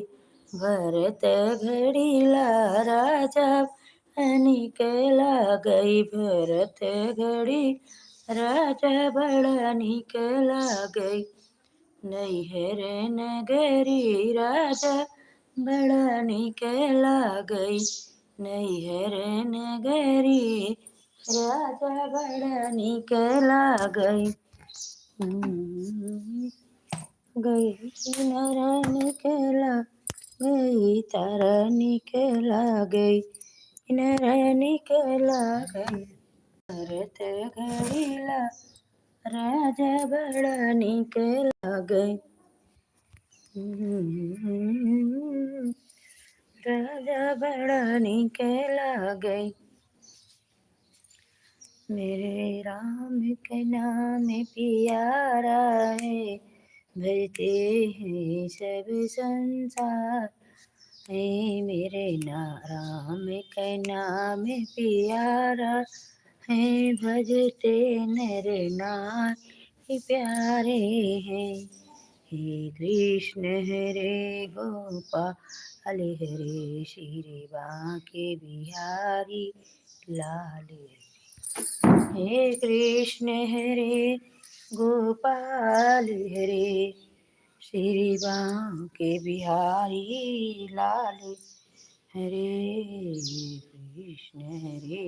भरत घड़ीला राजा निकला गई, भरत घड़ी राजा बड़ा निकला गई। नैहर नगरी राजा बड़ा निकला गई, नैहर नगरी राजा बड़ा निकला गई। गई किनारा निकला गई, तारा निकला गई, किनारा निकला गई। भरत घड़ीला राजा बड़ा निकला गई, राजा बड़ा निकला गई। मेरे राम के नाम प्यारा है, भजते हैं सब संसार है। मेरे राम के नाम प्यारा है, भजते नर नारी प्यारे हैं। हे कृष्ण हरे गोपाल हरे श्री बांके बिहारी लाल। हे कृष्ण हरे गोपाल हरे श्री बांके बिहारी लाल। हरे कृष्ण हरे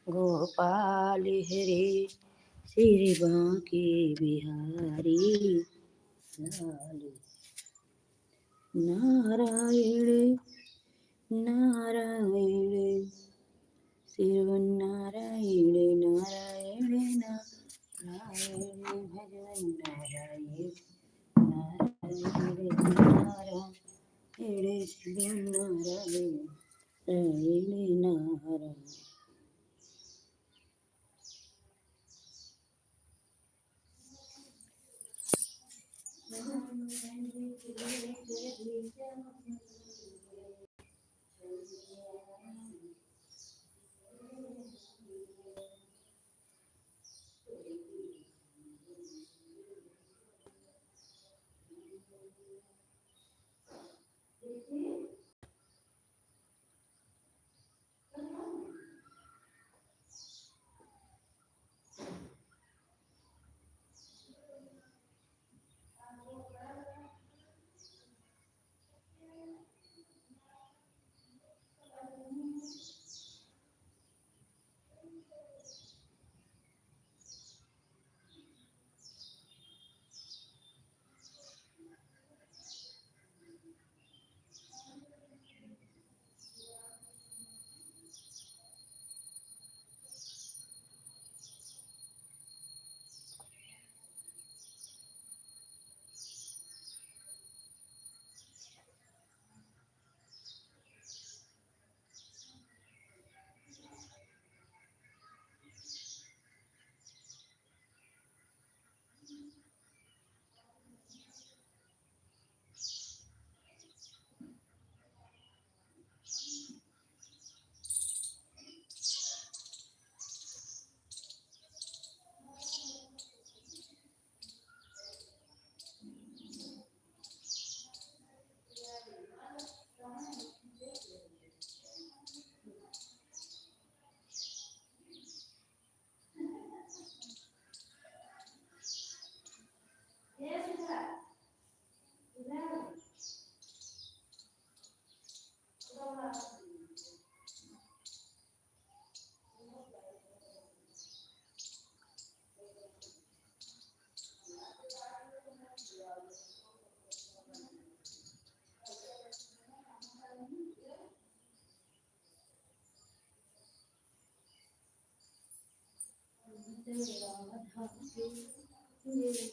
गोपाल हरे श्री बांके बिहारी लाल। नारायण नारायण श्रीमन्नारायण नारायण नारायण भगवान नारायण नारायण नारायण श्रीमन्नारायण नारायण नारायण।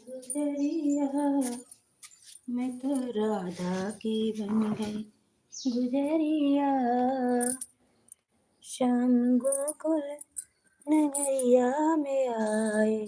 गुजरिया मैं तो राधा की बन गई गुजरिया, श्याम गोकुल नगरिया में आए,